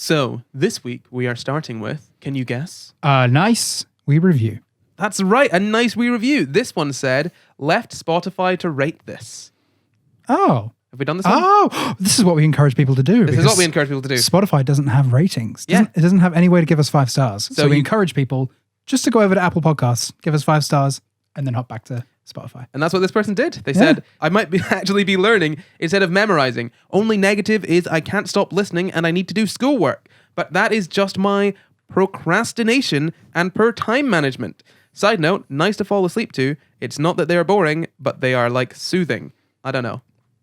So, this week we are starting with, can you guess? Nice. We review. That's right, a nice wee review. This one said, left Spotify to rate this. Oh. Have we done this one? Oh, this is what we encourage people to do. This is what we encourage people to do. Spotify doesn't have ratings. Yeah. It doesn't have any way to give us 5 stars. So we encourage people just to go over to Apple Podcasts, give us 5 stars, and then hop back to Spotify. And that's what this person did. They said, I might actually be learning instead of memorizing. Only negative is I can't stop listening and I need to do schoolwork. But that is just my procrastination and poor time management. Side note, nice to fall asleep to. It's not that they are boring, but they are like soothing. I don't know.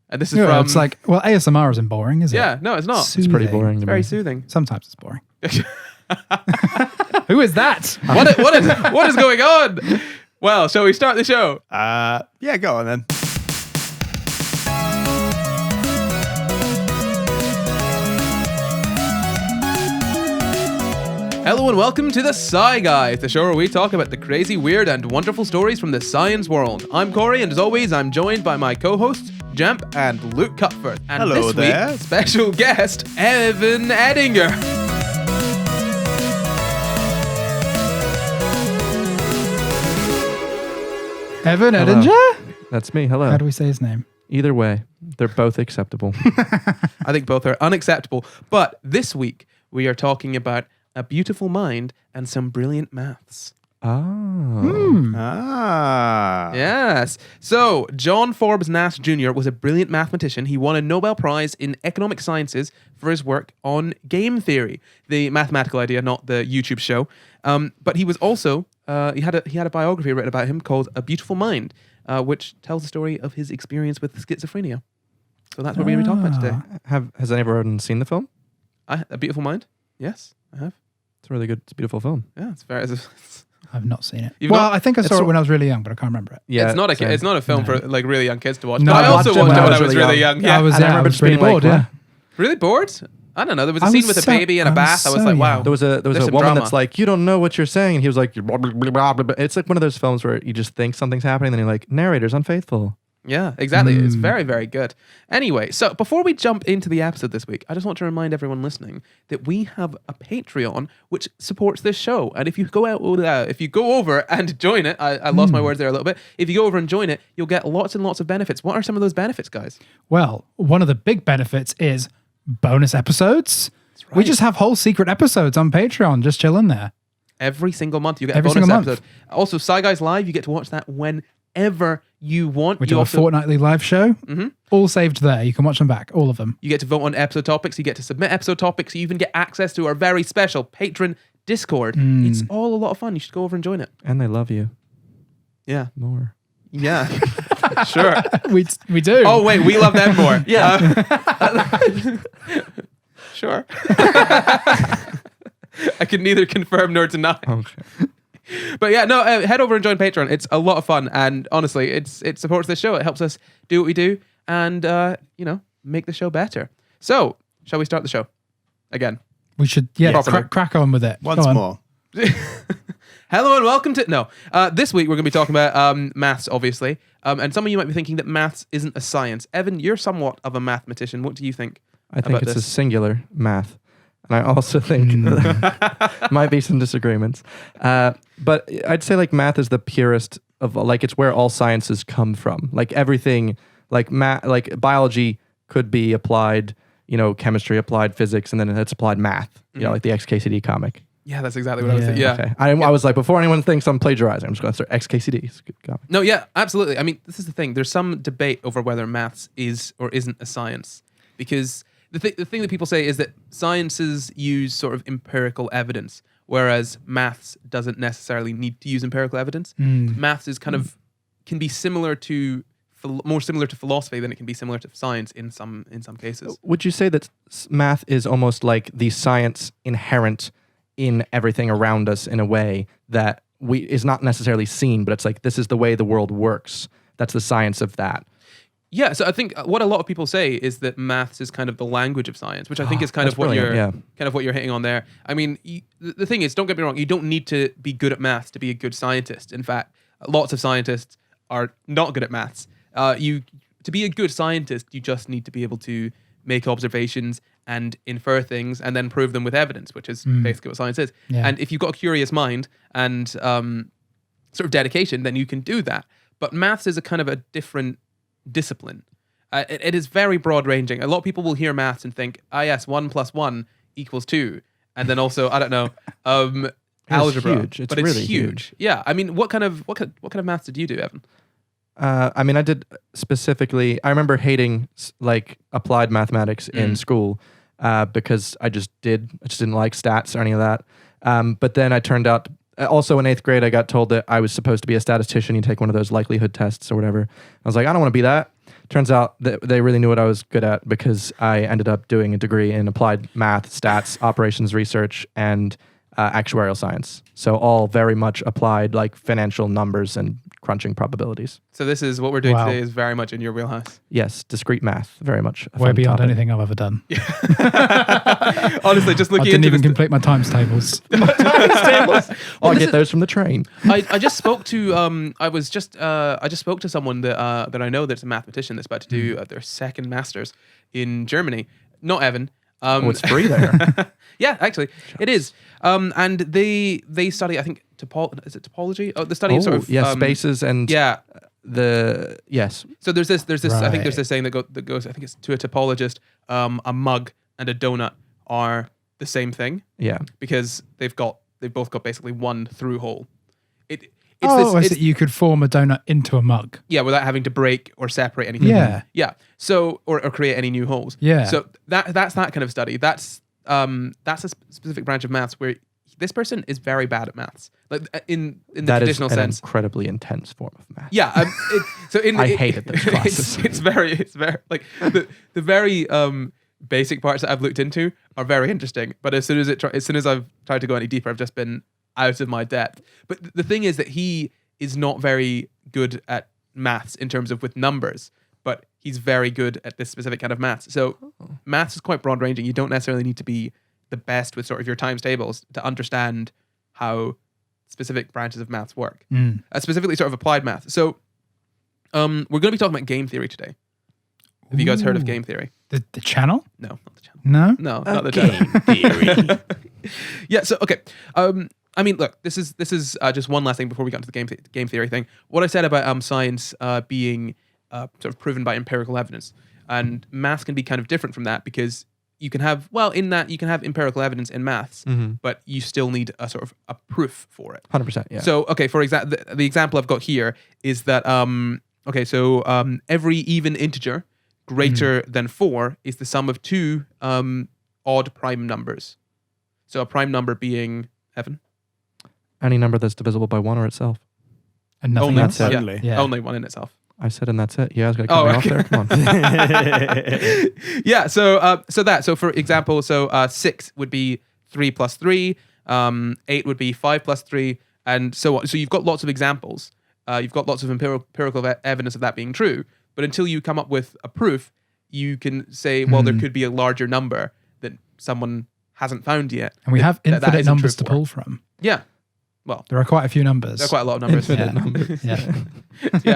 And this is from... It's like, well, ASMR isn't boring, is it? Yeah, no, it's not. Soothing. It's pretty boring. It's very soothing. Sometimes it's boring. Who is that? What is going on? Well, shall we start the show? Yeah, go on then. Hello and welcome to the SCI GUYS, the show where we talk about the crazy, weird, and wonderful stories from the science world. I'm Corey, and as always, I'm joined by my co-hosts, Jamp and Luke Cuthbert. And Hello this there. week, special guest, Evan Edinger. Evan Hello. Edinger? That's me. Hello. How do we say his name? Either way, they're both acceptable. I think both are unacceptable. But this week, we are talking about a beautiful mind and some brilliant maths. Oh. Yes. So, John Forbes Nash Jr. was a brilliant mathematician. He won a Nobel Prize in Economic Sciences for his work on game theory, the mathematical idea, not the YouTube show. But he was also, he had a biography written about him called A Beautiful Mind, which tells the story of his experience with schizophrenia. So that's what we're going to be talking about today. Has anyone seen the film? A Beautiful Mind? Yes, I have. It's a really good, it's a beautiful film. Yeah, it's very... I've not seen it. You've Well, not- I think I saw it when I was really young, but I can't remember it. Yeah, it's not a film for like really young kids to watch. No, but I I also watched it watched it when I was really really young. young. Yeah. I was And I remember just pretty being like, bored, what? yeah. Really bored? I don't know. There was a I scene was with a so- baby in a I was bath. I was so like, wow. young. There was a There's some woman drama. that's like, you don't know what you're saying. And he was like, blah, blah, blah, blah, blah. It's like one of those films where you just think something's happening, then you're like, narrator's unfaithful. Yeah, exactly. It's very, very good. Anyway, so before we jump into the episode this week, I just want to remind everyone listening that we have a Patreon which supports this show. And if you go over and join it, I lost my words there a little bit. If you go over and join it, you'll get lots and lots of benefits. What are some of those benefits, guys? Well, one of the big benefits is bonus episodes. That's right. We just have whole secret episodes on Patreon, just chilling there. Every single month you get Every a bonus single month. episode. Also, SCI GUYS Live, you get to watch that whenever you want. We You do a fortnightly live show, all saved there. You can watch them back, all of them. You get to vote on episode topics. You get to submit episode topics. You even get access to our very special patron Discord. It's all a lot of fun. You should go over and join it. And they love you Yeah. more. Yeah. Sure. We do. Oh, wait. We love them more. Yeah. Sure. I can neither confirm nor deny. Okay. But yeah, no, head over and join Patreon. It's a lot of fun. And honestly, it supports this show. It helps us do what we do and, make the show better. So, shall we start the show again? We should, Properly. crack on with it. Once Go on. more. Hello and welcome to... this week we're going to be talking about maths, obviously. And some of you might be thinking that maths isn't a science. Evan, you're somewhat of a mathematician. What do you think I think about it's this? a singular math. And I also think might be some disagreements. But I'd say like math is the purest of, like, it's where all sciences come from. Like everything, like like biology could be applied, chemistry applied physics, and then it's applied math, like the XKCD comic. Yeah, that's exactly what I was thinking. Yeah. Okay. I was like, before anyone thinks I'm plagiarizing, I'm just going to start XKCD. It's a good comic. No, yeah, absolutely. I mean, this is the thing. There's some debate over whether maths is or isn't a science. Because the thing that people say is that sciences use sort of empirical evidence, whereas maths doesn't necessarily need to use empirical evidence. Maths is kind of can be similar to more similar to philosophy than it can be similar to science in some cases. Would you say that math is almost like the science inherent in everything around us in a way that is not necessarily seen, but it's like, this is the way the world works. That's the science of that. Yeah, so I think what a lot of people say is that maths is kind of the language of science, which I think is kind of what you're hitting on there. I mean, the thing is, don't get me wrong, you don't need to be good at maths to be a good scientist. In fact, lots of scientists are not good at maths. To be a good scientist, you just need to be able to make observations and infer things and then prove them with evidence, which is basically what science is. Yeah. And if you've got a curious mind and sort of dedication, then you can do that. But maths is a kind of a different discipline. It is very broad ranging. A lot of people will hear maths and think, yes, 1 + 1 = 2. And then also, I don't know, algebra. Huge. It's but it's really huge. Yeah. I mean, what kind of maths did you do, Evan? I mean, I did specifically. I remember hating like applied mathematics in school because I just didn't like stats or any of that. But then I turned out. Also in 8th grade, I got told that I was supposed to be a statistician. You take one of those likelihood tests or whatever. I was like, I don't want to be that. Turns out that they really knew what I was good at because I ended up doing a degree in applied math, stats, operations research, and actuarial science. So all very much applied, like financial numbers and crunching probabilities. So this is what we're doing Wow. today is very much in your wheelhouse. Yes, discrete math, very much. A Way fun beyond topic. anything I've ever done. Honestly, just I looking didn't into even this. complete my times tables. I get those from the train. I just spoke to I just spoke to someone that I know that's a mathematician that's about to do their second masters in Germany. Not Evan. It's free there. Yeah, actually, it is. And they study, I think, is it topology? Oh, the study of sort of spaces and yeah. yes. So there's this. I think there's Right. this saying that goes. I think it's to a topologist. A mug and a donut are the same thing Yeah. because they've both got basically one through hole. I see. You could form a donut into a mug. Yeah, without having to break or separate anything. Yeah. Yeah. So or create any new holes. Yeah. So that's that kind of study. That's a specific branch of maths where this person is very bad at maths, like in the That is traditional an sense. incredibly intense form of math. Yeah. I hated those classes. It's very like the very basic parts that I've looked into are very interesting. But as soon as I've tried to go any deeper, I've just been out of my depth. But the thing is that he is not very good at maths in terms of with numbers, but he's very good at this specific kind of maths. So maths is quite broad ranging. You don't necessarily need to be the best with sort of your times tables to understand how specific branches of maths work. Specifically sort of applied math. So we're going to be talking about game theory today. Have you guys heard of game theory? The channel? No, not the channel. No? No, not the channel. theory. Yeah, so okay. I mean, look, this is just one last thing before we get into the game theory thing. What I said about science being sort of proven by empirical evidence, and maths can be kind of different from that because you can have empirical evidence in maths, but you still need a sort of a proof for it. 100%. Yeah. So okay, for example, the example I've got here is that every even integer greater than 4 is the sum of two odd prime numbers. So a prime number being, Evan? Any number that's divisible by 1 or itself. And nothing Only, else? Only. Yeah. Only one in itself. I said, and that's it. You guys got to cut me off there. Come on. Yeah. So for example, 6 would be 3 plus 3. 8 would be 5 plus 3, and so on. So you've got lots of examples. You've got lots of empirical evidence of that being true. But until you come up with a proof, you can say, well, there could be a larger number that someone hasn't found yet. And we have that infinite isn't numbers true to for. pull from. Yeah. Well, There are quite a few numbers. there are quite a lot of numbers. Infinite Yeah. numbers. Yeah.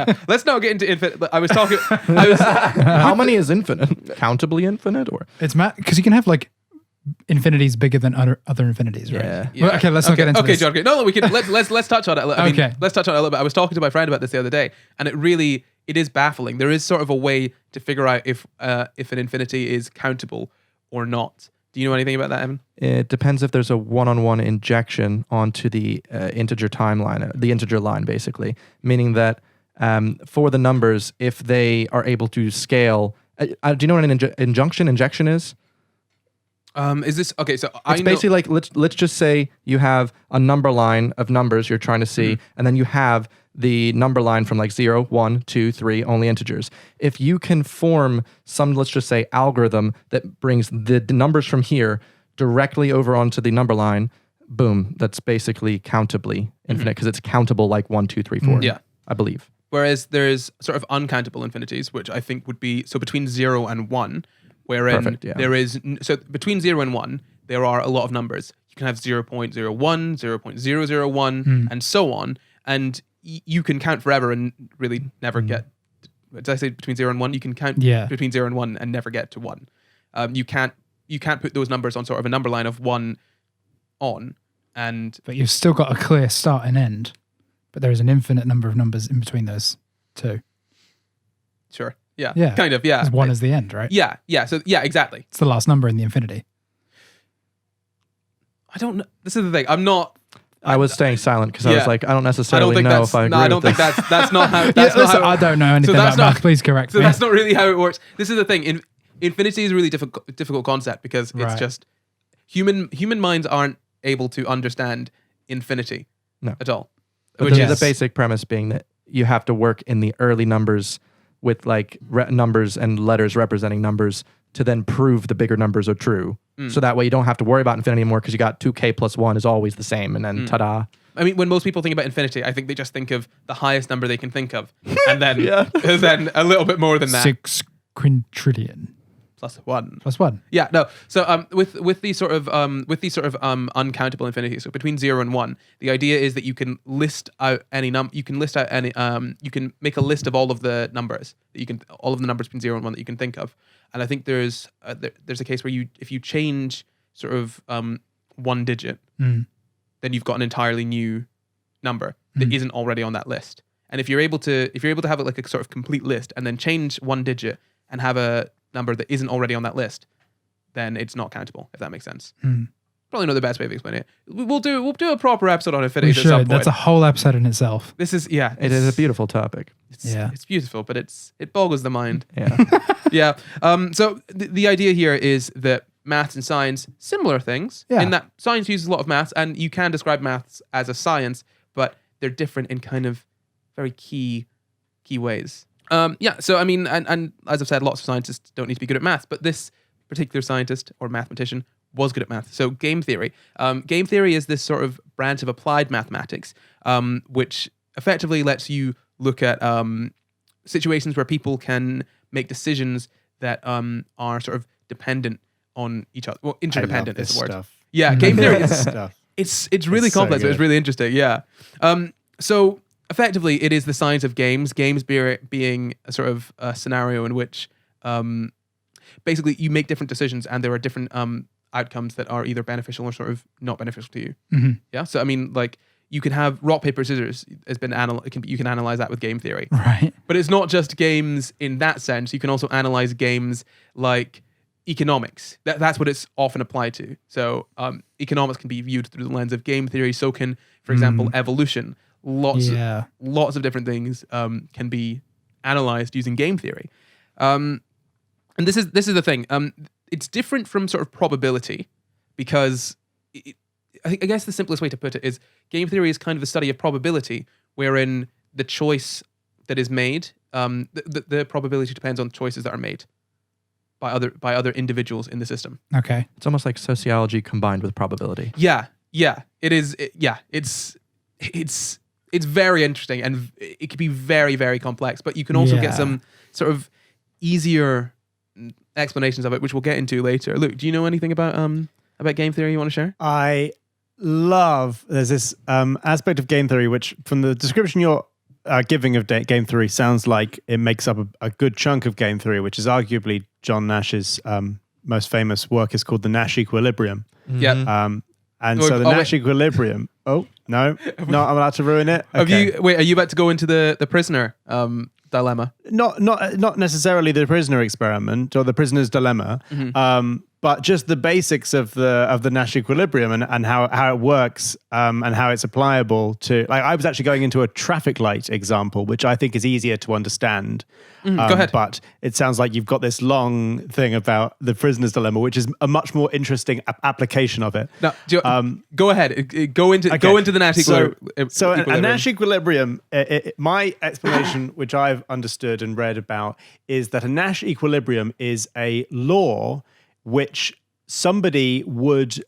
Yeah. Let's not get into infinite. I was talking. How many is infinite? Countably infinite, or It's because you can have like infinities bigger than other infinities, right? Yeah. Yeah. Well, okay, let's not get into okay, this. John. Okay. No, we can. Let's touch on it. I mean, Okay. Let's touch on it a little bit. I was talking to my friend about this the other day, and it is baffling. There is sort of a way to figure out if an infinity is countable or not. Do you know anything about that, Evan? it depends if there's a one-on-one injection onto the integer timeline, the integer line, basically, meaning that for the numbers, if they are able to scale, do you know what an injection is? Is this okay? So It's basically like let's just say you have a number line of numbers you're trying to see, and then you have the number line from like 0, 1, 2, 3, only integers. If you can form some, let's just say, algorithm that brings the numbers from here directly over onto the number line, boom, that's basically countably infinite because it's countable like 1, 2, 3, 4. Yeah. I believe. Whereas there's sort of uncountable infinities, which I think would be so between 0 and 1, wherein Perfect, yeah. there is so between 0 and 1 there are a lot of numbers. You can have 0.01, 0.001, and so on, and you can count forever and really never get. Did I say between 0 and 1? You can count Yeah. between 0 and 1 and never get to 1. You can't you can't put those numbers on sort of a number line of 1 on, and But you've still got a clear start and end, but there is an infinite number of numbers in between those two. sure, yeah, Yeah. kind of, yeah. Because one is the end, right? Yeah, so yeah, exactly. It's the last number in the infinity. I don't know. This is the thing. I'm not. I was staying silent because I Yeah. was like, I don't I don't necessarily think know that's. if I agree No, I don't with think this. that's not how. That's Yeah, not listen, how. I don't know anything that's about not- math. Please correct So me. that's not really how it works. This is the thing. Infinity is a really difficult concept because it's Right. just human minds aren't able to understand infinity No. at all. But Which the is basic premise being that you have to work in the early numbers with like numbers and letters representing numbers to then prove the bigger numbers are true. So that way you don't have to worry about infinity anymore because you got 2k plus 1 is always the same. And then ta-da. I mean, when most people think about infinity, I think they just think of the highest number they can think of, and then Yeah. and then a little bit more than that. 6 quintillion Plus 1. plus 1. Yeah, no. So with these sort of uncountable infinities, so between 0 and 1, the idea is that you can list out any you can list out any you can make a list of all of the numbers all of the numbers between 0 and 1 that you can think of. And I think there's a case where if you change sort of one digit, then you've got an entirely new number that isn't already on that list. And if you're able to have it like a sort of complete list and then change one digit and have a number that isn't already on that list, then it's not countable, if that makes sense. Probably not the best way of explaining it. We'll do a proper episode on infinity We at some should. point. That's a whole episode in itself. This is It is a beautiful topic. it's beautiful, but it boggles the mind. Yeah. Yeah. So the idea here is that maths and science, similar things, Yeah. in that science uses a lot of maths, and you can describe maths as a science, but they're different in kind of very key ways. Yeah. So I mean, and as I've said, lots of scientists don't need to be good at maths, but this particular scientist or mathematician was good at math. So game theory. Game theory is this sort of branch of applied mathematics, which effectively lets you look at situations where people can make decisions that are sort of dependent on each other. Well, interdependent is the word. Stuff. Yeah, game theory is Stuff. it's really It's so complex, but it's good. really interesting. Yeah. So effectively, it is the science of games. Games being a sort of a scenario in which basically you make different decisions, and there are different outcomes that are either beneficial or sort of not beneficial to you. Yeah. So I mean, like you can have rock paper scissors has been you can analyze that with game theory, Right. but it's not just games in that sense. You can also analyze games like economics. That's what it's often applied to. So economics can be viewed through the lens of game theory. So can, for example, evolution. Lots of different things can be analyzed using game theory. And this is the thing. It's different from sort of probability because I guess the simplest way to put it is game theory is kind of the study of probability, wherein the choice that is made, the probability depends on choices that are made by other individuals in the system. Okay. It's almost like sociology combined with probability. Yeah, it is. It's very interesting, and it can be very, very complex. But you can also get some sort of easier explanations of it, which we'll get into later. Luke, do you know anything about game theory you want to share? I love, there's this aspect of game theory, which from the description you're giving of game theory sounds like it makes up a good chunk of game theory, which is arguably John Nash's most famous work is called the Nash equilibrium. Yeah. And so the Nash equilibrium. Oh, no, I'm allowed to ruin it. Okay. Are you about to go into the prisoner dilemma? Not necessarily the prisoner experiment or the prisoner's dilemma, but just the basics of the Nash equilibrium and how it works and how it's applicable to. Like I was actually going into a traffic light example, which I think is easier to understand. Go ahead. But it sounds like you've got this long thing about the prisoner's dilemma, which is a much more interesting application of it. No, go ahead. Go into the Nash equilibrium. So a Nash equilibrium, my explanation, which I've understood and read about, is that a Nash equilibrium is a law which somebody would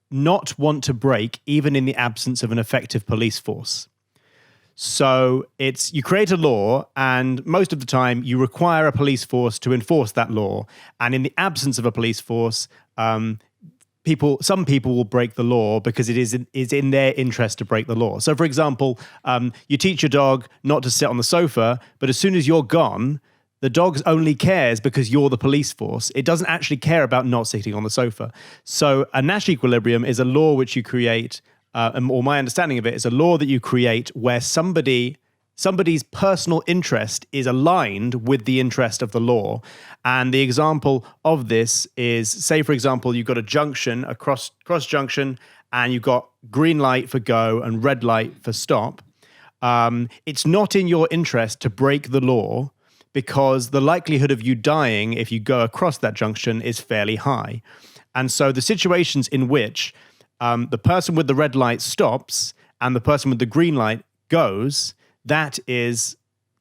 not want to break even in the absence of an effective police force. So you create a law, and most of the time you require a police force to enforce that law. And in the absence of a police force, some people will break the law because it is in their interest to break the law. So, for example, you teach your dog not to sit on the sofa, but as soon as you're gone, The dog only cares because you're the police force. It doesn't actually care about not sitting on the sofa. So a Nash equilibrium is a law which you create, or my understanding of it is a law that you create where somebody's personal interest is aligned with the interest of the law. And the example of this is, say, for example, you've got a junction, a cross junction, and you've got green light for go and red light for stop. It's not in your interest to break the law because the likelihood of you dying if you go across that junction is fairly high. And so the situations in which the person with the red light stops and the person with the green light goes, that is,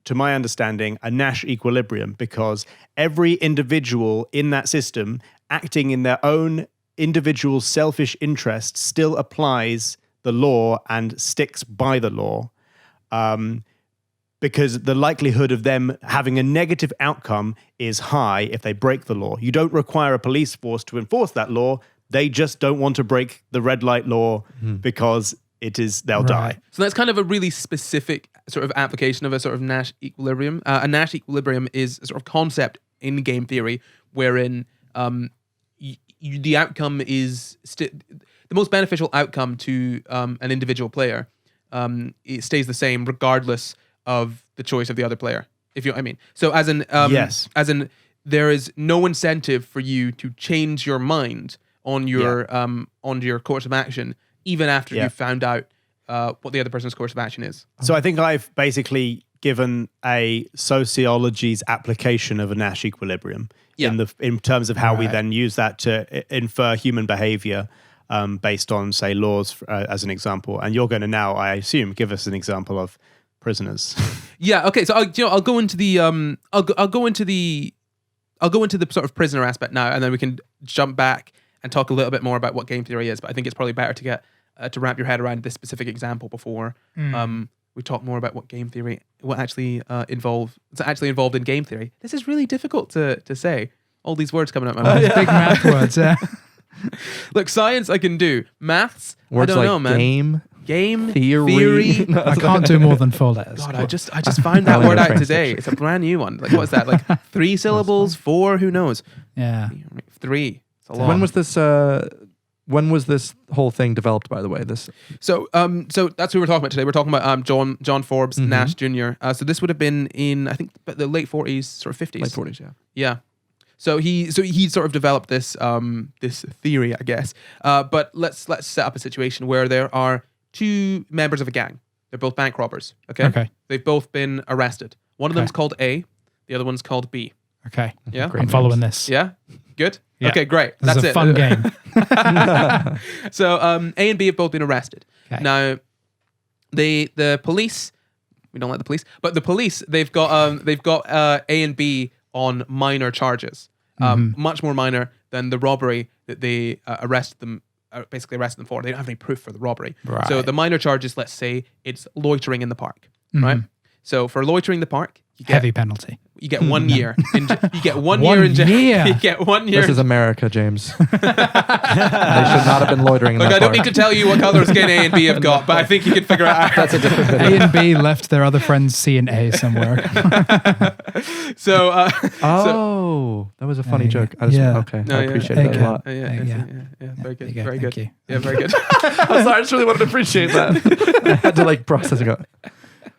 to my understanding, a Nash equilibrium, because every individual in that system acting in their own individual selfish interest still applies the law and sticks by the law. Because the likelihood of them having a negative outcome is high if they break the law. You don't require a police force to enforce that law. They just don't want to break the red light law because they'll die. So that's kind of a really specific sort of application of a sort of Nash equilibrium. A Nash equilibrium is a sort of concept in game theory wherein the outcome is the most beneficial outcome to an individual player. It stays the same regardless of the choice of the other player, if you know what I mean. So as in there is no incentive for you to change your mind on your course of action, even after you've found out what the other person's course of action is. So I think I've basically given a sociology's application of a Nash equilibrium in terms of how we then use that to infer human behavior based on, say, laws as an example. And you're going to now, I assume, give us an example of prisoners. Yeah. Okay. So I'll go into the I'll go into the sort of prisoner aspect now, and then we can jump back and talk a little bit more about what game theory is. But I think it's probably better to get to wrap your head around this specific example before we talk more about what actually involved in game theory. This is really difficult to say. All these words coming out my mouth. Big math words, yeah. Look, science I can do. Maths, words I don't like know, man. Game, theory. No, I can't do more than 4 letters. God, I just found that word out today. It's a brand new one. Like, what's that? Like 3 syllables, 4? Who knows? Yeah. 3. It's a lot. When was this whole thing developed, by the way? So that's who we're talking about today. We're talking about John Forbes Nash Jr. So this would have been in, I think, the late 40s, sort of 50s. Late 40s, yeah. Yeah. So he sort of developed this this theory, I guess. But let's set up a situation where there are 2 members of a gang. They're both bank robbers. Okay. They've both been arrested. One of them's called A. The other one's called B. Okay. Yeah. I'm following this. Yeah. Good. Yeah. Okay. Great. This is a fun game. So A and B have both been arrested. Okay. Now, the police. We don't like the police, but the police they've got A and B on minor charges, much more minor than the robbery that they arrested them for. They don't have any proof for the robbery. Right. So the minor charges, let's say it's loitering in the park, right? So for loitering in the park, you get heavy penalty. You get 1 year. You get 1 year in jail. You get 1 year. This is America, James. They should not have been loitering in Look, that I don't park. need to tell you what color skin A and B have got, but I think you can figure it out. That's a different thing. A and B left their other friends C and A somewhere. So, that was a funny joke. I appreciate that a lot. Yeah, very good. Very good. Thank you. Yeah, very good. I'm sorry, I just really wanted to appreciate that. I had to process and go.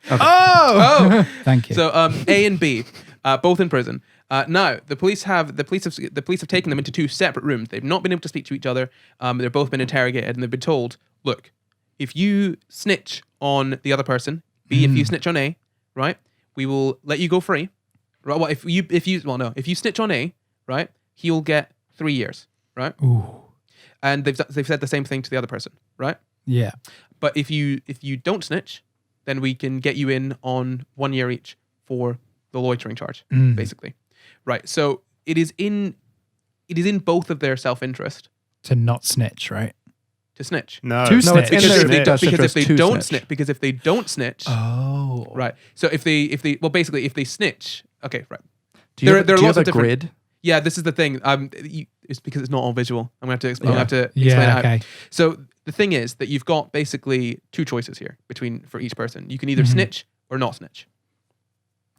Okay. Oh, Thank you. So A and B, both in prison. Now the police have taken them into 2 separate rooms. They've not been able to speak to each other. They've both been interrogated, and they've been told, "Look, if you snitch on the other person, B, if you snitch on A, right, we will let you go free. Right? Well, if you snitch on A, right, he'll get 3 years, right? Ooh. And they've said the same thing to the other person, right? Yeah. But if you don't snitch, then we can get you in on 1 year each for the loitering charge, basically. Right. So it is in both of their self-interest To not snitch, right? to snitch. No. To snitch. Because Snitch. if they don't snitch, Oh. right. So if they snitch, okay, right. Do you There are have lots a of different- grid? Yeah, this is the thing. It's because it's not all visual. I'm gonna have to explain. Yeah. I'm gonna have to explain Yeah. it out. Okay. So the thing is that you've got basically 2 choices here for each person. You can either snitch or not snitch,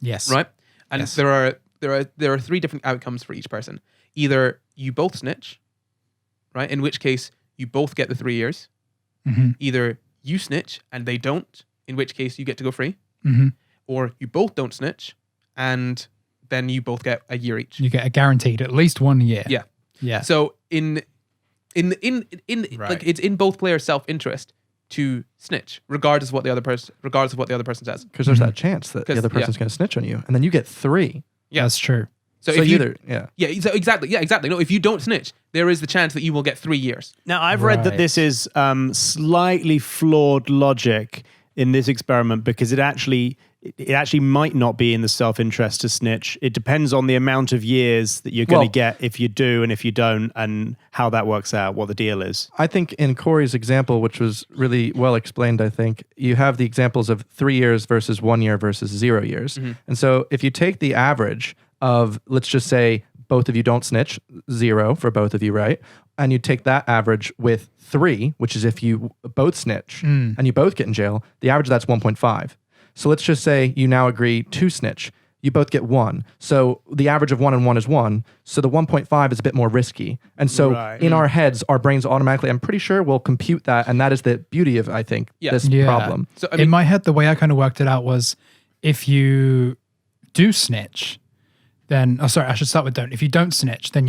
Yes. right? And Yes. there there are three different outcomes for each person. Either you both snitch, right? In which case you both get the 3 years. Mm-hmm. Either you snitch and they don't, in which case you get to go free. Mm-hmm. Or you both don't snitch, and then you both get a year each. You get a guaranteed at least 1 year. Yeah. Yeah. So in like it's in both players' self-interest to snitch, regardless of what the other person says. Because there's that chance that the 'Cause, other person's going to snitch on you, and then you get 3. Yeah. That's true. So So if you either, yeah. so exactly. No, if you don't snitch, there is the chance that you will get 3 years. Now, I've read that Right. this is slightly flawed logic in this experiment because it actually might not be in the self-interest to snitch. It depends on the amount of years that you're going to get if you do and if you don't, and how that works out, what the deal is. I think in Corey's example, which was really well explained, I think, you have the examples of 3 years versus 1 year versus 0 years. Mm-hmm. And so if you take the average of, let's just say, both of you don't snitch, 0 for both of you, right? And you take that average with 3, which is if you both snitch and you both get in jail, the average of that's 1.5. So let's just say you now agree to snitch. You both get 1. So the average of 1 and 1 is 1. So the 1.5 is a bit more risky. And so in our heads, our brains automatically, I'm pretty sure, will compute that. And that is the beauty of, I think, this problem. So in my head, the way I kind of worked it out was if you do snitch, then, I should start with don't. If you don't snitch, then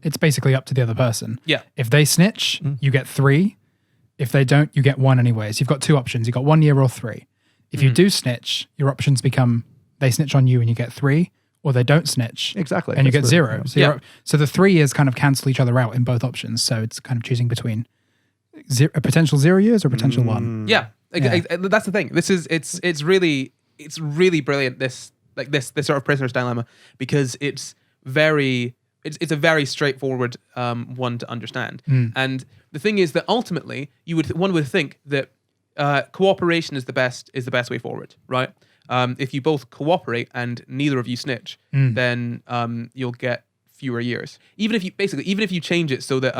it's basically up to the other person. Yeah. If they snitch, you get 3. If they don't, you get 1 anyways. You've got 2 options. You've got 1 year or 3. If you do snitch, your options become they snitch on you and you get 3, or they don't snitch. Exactly. And you get That's 0. So the 3 years kind of cancel each other out in both options. So it's kind of choosing between a potential 0 years or potential 1. Yeah. That's the thing. It's really brilliant. This sort of prisoner's dilemma, because it's a very straightforward one to understand. And the thing is that ultimately one would think that cooperation is the best way forward, right? If you both cooperate and neither of you snitch, then you'll get fewer years. Even if you change it so that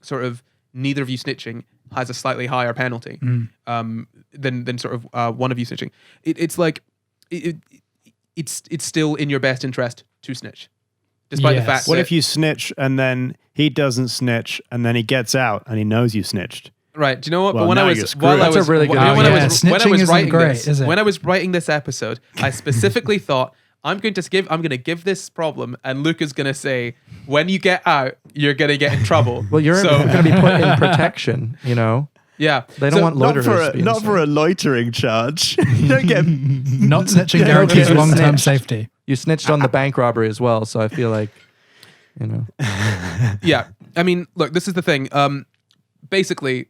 sort of neither of you snitching has a slightly higher penalty than sort of one of you snitching. It's still in your best interest to snitch, despite the fact. What if you snitch and then he doesn't snitch and then he gets out and he knows you snitched? Right. Do you know what? Well, but when I was writing this episode, I specifically thought I'm going to give this problem, and Luke is going to say, when you get out, you're going to get in trouble. Well, you're going to be put in protection, you know? Yeah. They don't want loiterers. Not for a loitering charge. You don't get... Not snitching guarantees long-term safety. You snitched on the bank robbery as well, so I feel like, you know. Yeah. I mean, look, this is the thing. Basically,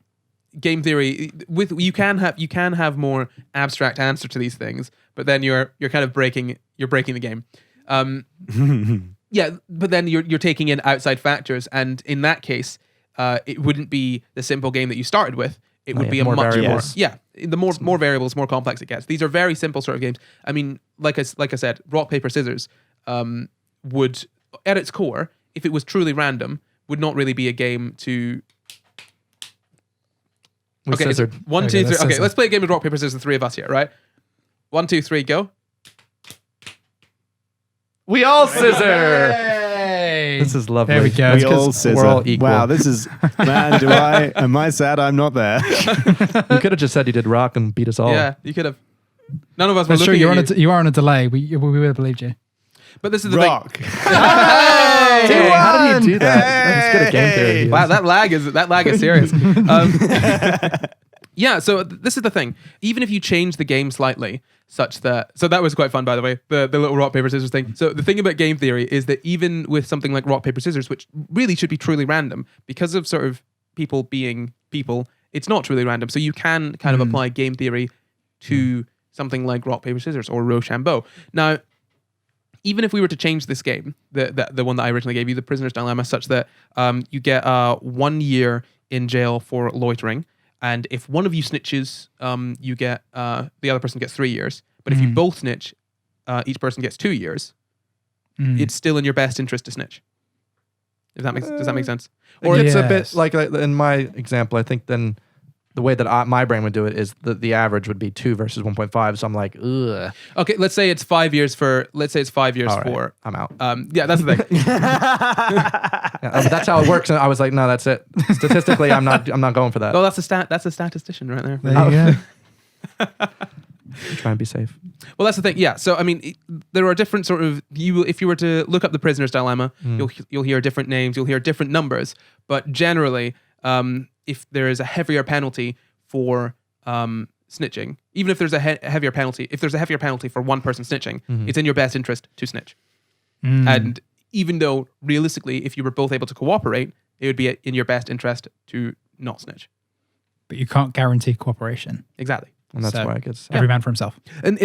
game theory you can have more abstract answer to these things, but then you're kind of breaking the game. Yeah, but then you're taking in outside factors, and in that case, it wouldn't be the simple game that you started with. It would be a more much variables. more the more variables, more complex it gets. These are very simple sort of games. I mean, like I said, rock paper scissors would, at its core, if it was truly random, would not really be a game to. Okay, so 1, 2, 3. Okay, let's play a game of rock paper scissors. The 3 of us here, right? 1, 2, 3, go. We all scissor. Hey. This is lovely. There we go. We all scissor. We're all equal. Wow, this is... Man, am I sad I'm not there? You could have just said you did rock and beat us all. Yeah, you could have. None of us were That's true. looking at you. You are on a delay. We would have believed you. But this is the Rock. thing. Hey, how did he do that? That's good at game theory. Wow, that lag is serious. Yeah, so this is the thing. Even if you change the game slightly, such that that was quite fun, by the way, the little rock paper scissors thing. So the thing about game theory is that even with something like rock paper scissors, which really should be truly random, because of sort of people being people, it's not truly random. So you can kind of apply game theory to something like rock paper scissors or Rochambeau. Now, even if we were to change this game, the one that I originally gave you, the prisoner's dilemma, such that you get 1 year in jail for loitering, and if one of you snitches, you get the other person gets 3 years. But if you both snitch, each person gets 2 years. It's still in your best interest to snitch. Does that make sense? Or it's a bit like in my example. I think then the way that my brain would do it is the average would be 2 versus 1.5. So I'm like, ugh. Okay, let's say it's 5 years for. Let's say it's 5 years All right, for. I'm out. Yeah, that's the thing. Yeah, that's how it works. And I was like, no, that's it. Statistically, I'm not going for that. Oh, that's a statistician right there. There you go. Try and be safe. Well, that's the thing. Yeah. So I mean, there are different sort of if you were to look up the prisoner's dilemma, you'll hear different names, you'll hear different numbers, but generally, if there is a heavier penalty for snitching, even if there's a heavier penalty, if there's a heavier penalty for one person snitching, it's in your best interest to snitch. And even though realistically, if you were both able to cooperate, it would be in your best interest to not snitch. But you can't guarantee cooperation. Exactly. And that's So, why it gets... Every man for himself. And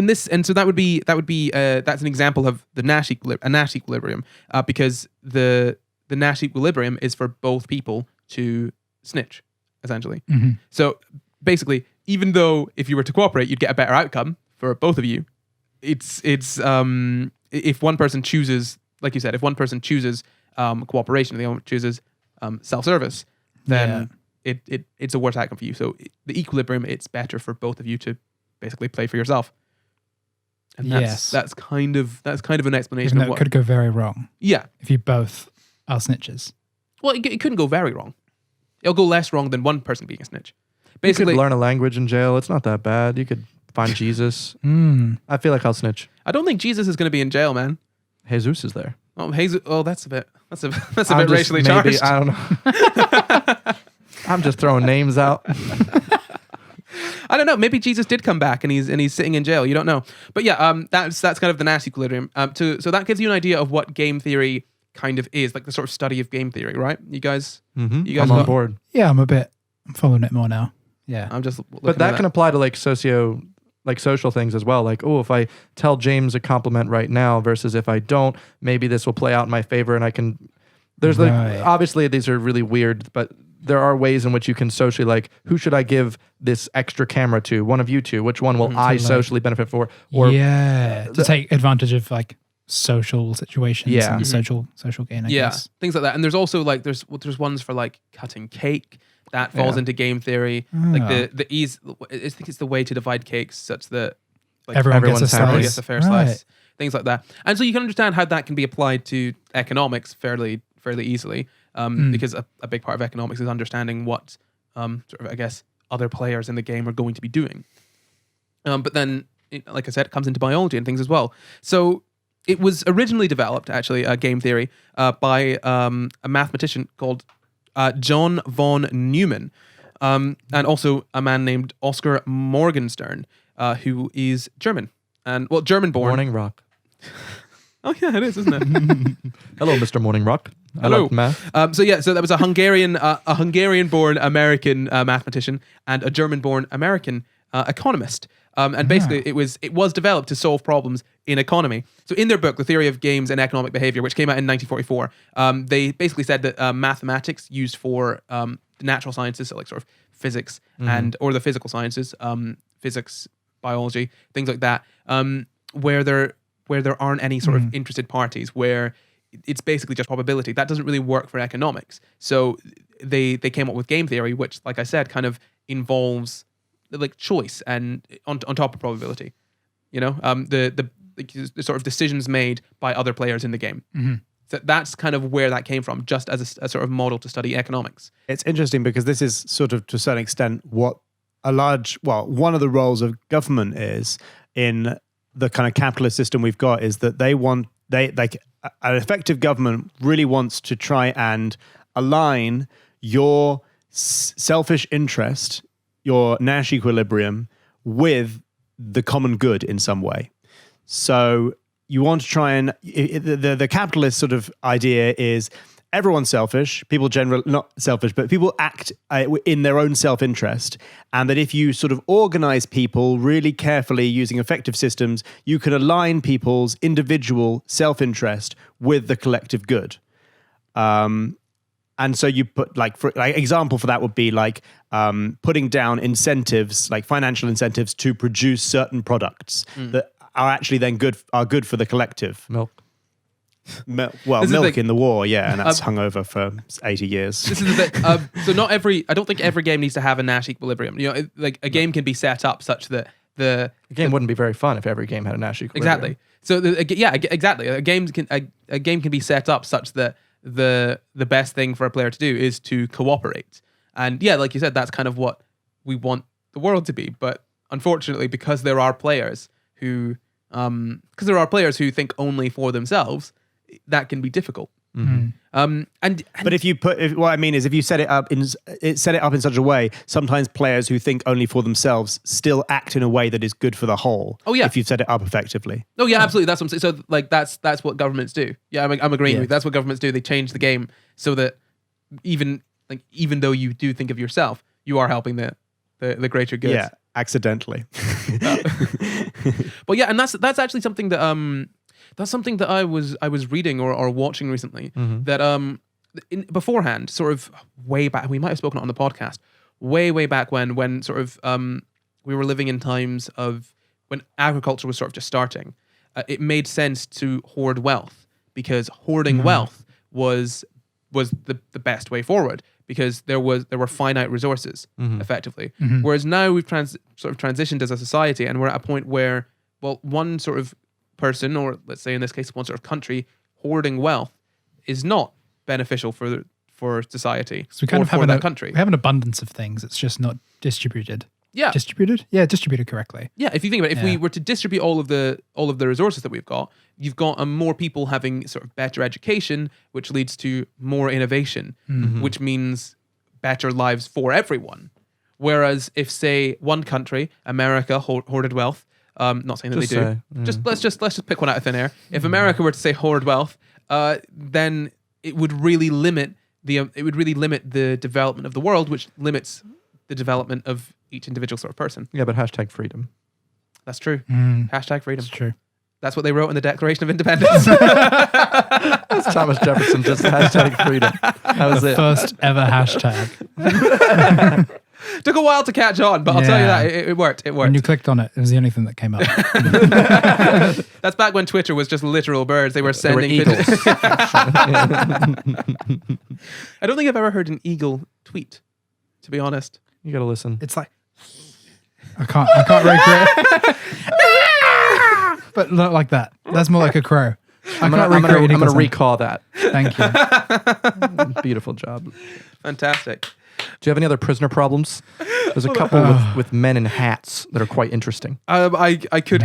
so that would be that's an example of the Nash equilibrium, because the Nash equilibrium is for both people to snitch, essentially. So basically, even though if you were to cooperate, you'd get a better outcome for both of you. It's if one person chooses, like you said, if one person chooses cooperation, and the other one chooses self-service, then it's a worse outcome for you. So the equilibrium, it's better for both of you to basically play for yourself. And that's kind of an explanation. Even though it could go very wrong. Yeah. If you both are snitches. Well, it couldn't go very wrong. It'll go less wrong than one person being a snitch. Basically, you could learn a language in jail. It's not that bad. You could find Jesus. I feel like I'll snitch. I don't think Jesus is going to be in jail, man. Jesus is there. Oh, Jesus. Oh, that's a bit racially charged. I don't know. I'm just throwing names out. I don't know. Maybe Jesus did come back and he's sitting in jail. You don't know. But yeah, that's kind of the Nash equilibrium. So that gives you an idea of what game theory kind of is, like the sort of study of game theory, right? You guys, I'm on board. Yeah, I'm following it more now. Yeah, I'm just. But that can apply to like social things as well. Like, oh, if I tell James a compliment right now versus if I don't, maybe this will play out in my favor, and I can. There's like obviously these are really weird, but there are ways in which you can socially, like, who should I give this extra camera to? One of you two. Which one will I socially benefit for? Or to take advantage of like social situations and social gain. I guess. Things like that. And there's also like there's ones for like cutting cake that falls into game theory. Like the ease. I think it's the way to divide cakes such that like everyone gets a fair slice. Things like that. And so you can understand how that can be applied to economics fairly easily. Because a big part of economics is understanding what sort of, I guess, other players in the game are going to be doing. But then, like I said, it comes into biology and things as well. So it was originally developed, actually, game theory, by a mathematician called John von Neumann, and also a man named Oscar Morgenstern, who is German. And, well, German-born. Morning Rock. Oh, yeah, it is, isn't it? Hello, Mr. Morning Rock. Hello. Math. So that was a Hungarian-born American mathematician and a German-born American economist. And basically, it was developed to solve problems in economy. So in their book, The Theory of Games and Economic Behavior, which came out in 1944, they basically said that mathematics used for the natural sciences, so like sort of physics or the physical sciences, physics, biology, things like that, where there aren't any sort of interested parties, where it's basically just probability. That doesn't really work for economics. So they came up with game theory, which, like I said, kind of involves like choice and on top of probability. You know, the sort of decisions made by other players in the game. So that's kind of where that came from, just as a sort of model to study economics. It's interesting because this is sort of to a certain extent what one of the roles of government is in the kind of capitalist system we've got, is that an effective government really wants to try and align your selfish interest, your Nash equilibrium, with the common good in some way. So you want to try and the capitalist sort of idea is everyone's selfish. People generally not selfish, but people act in their own self-interest. And that if you sort of organize people really carefully using effective systems, you can align people's individual self-interest with the collective good. And so you put example for that would be like putting down incentives, like financial incentives to produce certain products that are actually then good for the collective. Milk. Milk This is in the war, yeah, and that's hung over for 80 years. This is the thing. So I don't think every game needs to have a Nash equilibrium. You know, like a game can be set up such that the game wouldn't be very fun if every game had a Nash equilibrium. Exactly. So exactly. A game can be set up such that the best thing for a player to do is to cooperate. And yeah, like you said, that's kind of what we want the world to be. But unfortunately, because there are players who think only for themselves, that can be difficult. Mm-hmm. But if you set it up in such a way, sometimes players who think only for themselves still act in a way that is good for the whole. Oh yeah, if you've set it up effectively. Oh yeah, absolutely. That's what I'm saying. So like that's what governments do. Yeah, I'm agreeing with you. That's what governments do. They change the game so that even though you do think of yourself, you are helping the greater good. Yeah, accidentally. But yeah, and that's actually something that that's something that I was reading or watching recently, that beforehand, sort of way back, we might have spoken on the podcast, way back when sort of we were living in times of when agriculture was sort of just starting. It made sense to hoard wealth, because hoarding wealth was the best way forward, because there were finite resources effectively. Whereas now we've sort of transitioned as a society, and we're at a point where, well, one sort of person, or let's say in this case one sort of country, hoarding wealth is not beneficial for society. So we kind of have that country. We have an abundance of things. It's just not distributed. Yeah. Distributed? Yeah, distributed correctly. Yeah, if you think about it, if we were to distribute all of the resources that we've got, you've got more people having sort of better education, which leads to more innovation, which means better lives for everyone. Whereas if, say, one country, America, hoarded wealth, not saying that they do. Let's just pick one out of thin air. If America were to say hoard wealth, then it would really limit the development of the world, which limits the development of each individual sort of person. Yeah, but hashtag freedom. That's true. Hashtag freedom. That's true. That's what they wrote in the Declaration of Independence. That's Thomas Jefferson, just hashtag freedom. That was the it. First ever hashtag. Took a while to catch on, but I'll tell you that it worked. It worked. When you clicked on it, it was the only thing that came up. That's back when Twitter was just literal birds. They were sending eagles. I don't think I've ever heard an eagle tweet, to be honest. You gotta listen. It's like I can't recreate it. But not like that. That's more like a crow. I'm gonna recall that. Thank you. Beautiful job. Fantastic. Do you have any other prisoner problems? There's a couple with men in hats that are quite interesting. I could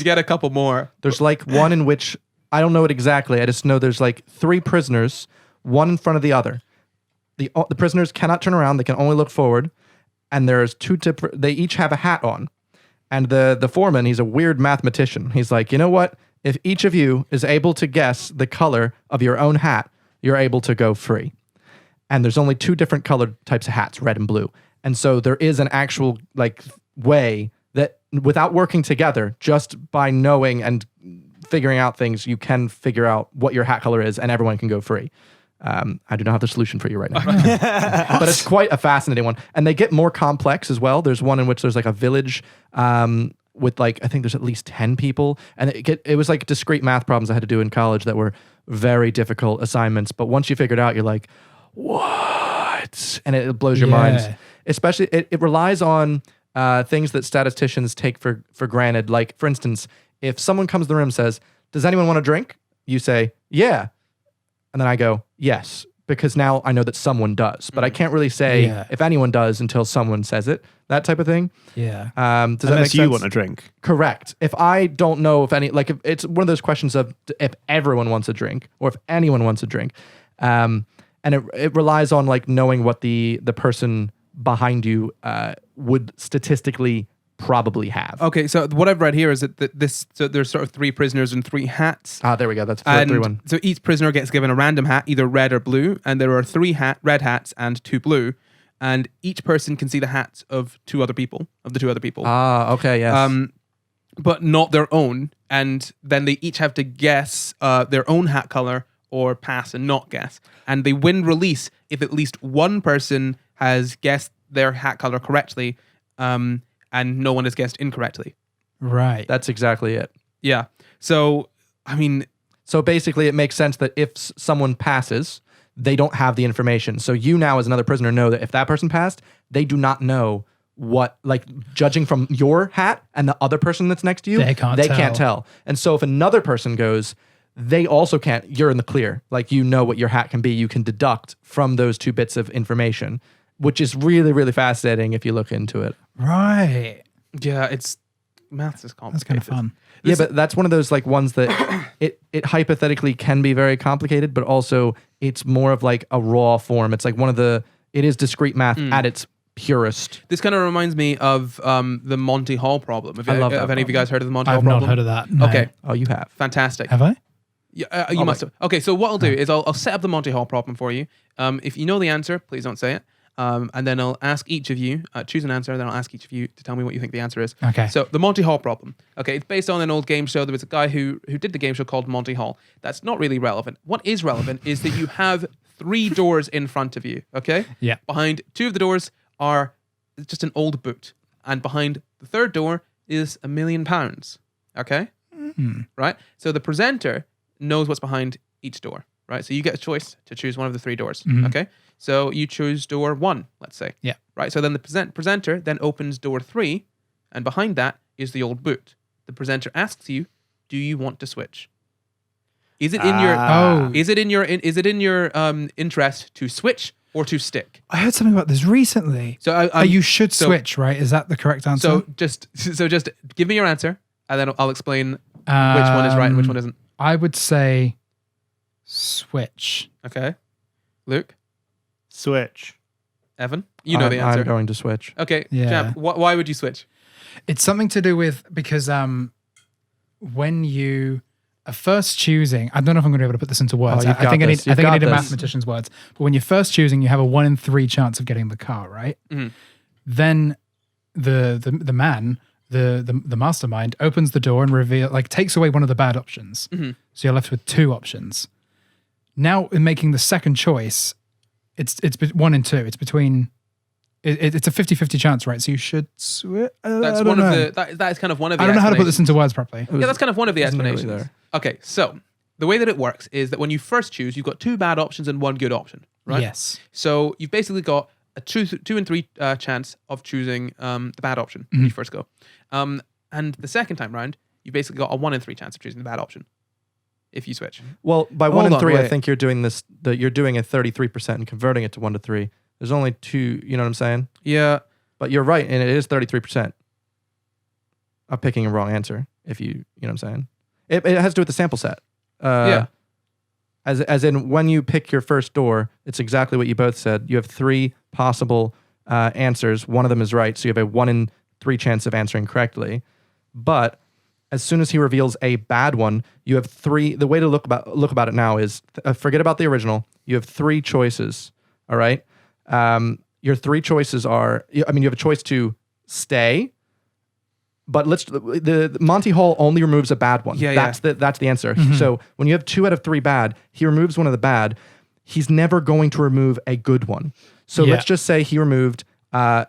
get a couple more. There's like one in which I don't know it exactly. I just know there's like 3 prisoners, one in front of the other. The prisoners cannot turn around; they can only look forward. And there's 2 different. They each have a hat on, and the foreman, he's a weird mathematician. He's like, you know what? If each of you is able to guess the color of your own hat, you're able to go free. And there's only 2 different colored types of hats, red and blue. And so there is an actual like way that without working together, just by knowing and figuring out things, you can figure out what your hat color is and everyone can go free. I do not have the solution for you right now. But it's quite a fascinating one. And they get more complex as well. There's one in which there's like a village with like, I think there's at least 10 people. And it was like discrete math problems I had to do in college that were very difficult assignments. But once you figure it out, you're like, what? And it blows your mind. Especially, it relies on things that statisticians take for granted. Like, for instance, if someone comes to the room and says, does anyone want a drink? You say, yeah. And then I go, yes, because now I know that someone does. But I can't really say if anyone does until someone says it, that type of thing. Yeah. Does that make sense? You want a drink. Correct. If I don't know if if it's one of those questions of if everyone wants a drink or if anyone wants a drink. And it relies on like knowing what the person behind you would statistically probably have. Okay, so what I've read here is that so there's sort of 3 prisoners and 3 hats. There we go. That's 3-1. So each prisoner gets given a random hat, either red or blue, and there are 3 red hats and 2 blue, and each person can see the hats of the 2 other people. Okay, yes. But not their own, and then they each have to guess their own hat color or pass and not guess. And they win release if at least one person has guessed their hat color correctly, and no one has guessed incorrectly. Right. That's exactly it. Yeah. So, I mean, So basically, it makes sense that if someone passes, they don't have the information. So you now, as another prisoner, know that if that person passed, they do not know what, like, judging from your hat and the other person that's next to you, They can't tell. And so if another person goes, they also can't. You're in the clear. Like, you know what your hat can be. You can deduct from those two bits of information, which is really, really fascinating if you look into it. Right. Yeah, maths is That's complicated. kind of fun. Yeah, but that's one of those like ones that it hypothetically can be very complicated, but also it's more of like a raw form. It's like it is discrete math at its purest. This kind of reminds me of the Monty Hall problem. I love that Have any of you guys heard of the Monty I've Hall not problem? heard of that. No. Okay, Oh, you have. fantastic. Have I? Yeah, you must have. Okay, so what I'll do is I'll set up the Monty Hall problem for you. If you know the answer, please don't say it. And then I'll ask each of you, choose an answer, then I'll ask each of you to tell me what you think the answer is. Okay. So the Monty Hall problem. Okay, it's based on an old game show. There was a guy who did the game show called Monty Hall. That's not really relevant. What is relevant is that you have 3 doors in front of you, okay? Yeah. Behind 2 of the doors are just an old boot. And behind the 3rd door is £1 million, okay? Right? So the presenter knows what's behind each door, right? So you get a choice to choose one of the 3 doors, okay? So you choose door 1, let's say. Yeah. Right? So then the presenter then opens door 3, and behind that is the old boot. The presenter asks you, do you want to switch? Is it in your interest to switch or to stick? I heard something about this recently. So you should switch, right? Is that the correct answer? So just give me your answer, and then I'll explain which one is right and which one isn't. I would say switch. Okay. Luke? Switch. Evan? You know the answer. I'm going to switch. Okay. Yeah. Jam, why would you switch? It's something to do with because when you are first choosing, I don't know if I'm going to be able to put this into words. Oh, you've I think got I this. need You've a got this. mathematician's words. But when you're first choosing, you have a 1 in 3 chance of getting the car, right? Mhm. Then the man, the mastermind, opens the door and takes away one of the bad options. Mhm. So you're left with 2 options. Now, in making the second choice, it's 1 in 2. It's between. It's a 50-50 chance, right? So you should switch. That's one of the. That is kind of one of the. I don't know how to put explanations. this into words properly. Yeah, that's kind of one of the Isn't really explanations. there. Okay, so the way that it works is that when you first choose, you've got 2 bad options and 1 good option, right? Yes. So you've basically got a 2 in 3 chance of choosing the bad option when you first go. And the second time round, you basically got a 1 in 3 chance of choosing the bad option if you switch. Well, by Hold 1 in on, 3, I wait. think you're doing this. You're doing a 33% and converting it to 1 to 3. There's only 2. You know what I'm saying? Yeah. But you're right, and it is 33% of picking a wrong answer. If you know what I'm saying, it has to do with the sample set. Yeah. As in, when you pick your first door, it's exactly what you both said. You have 3 possible answers. One of them is right, so you have a 1 in 3 chance of answering correctly. But as soon as he reveals a bad one, you have 3. The way to look about it now is forget about the original. You have 3 choices. All right. Your 3 choices are. You have a choice to stay. But the Monty Hall only removes a bad one. Yeah, that's the answer. So when you have 2 out of 3 bad, he removes one of the bad. He's never going to remove a good one. So let's just say he removed the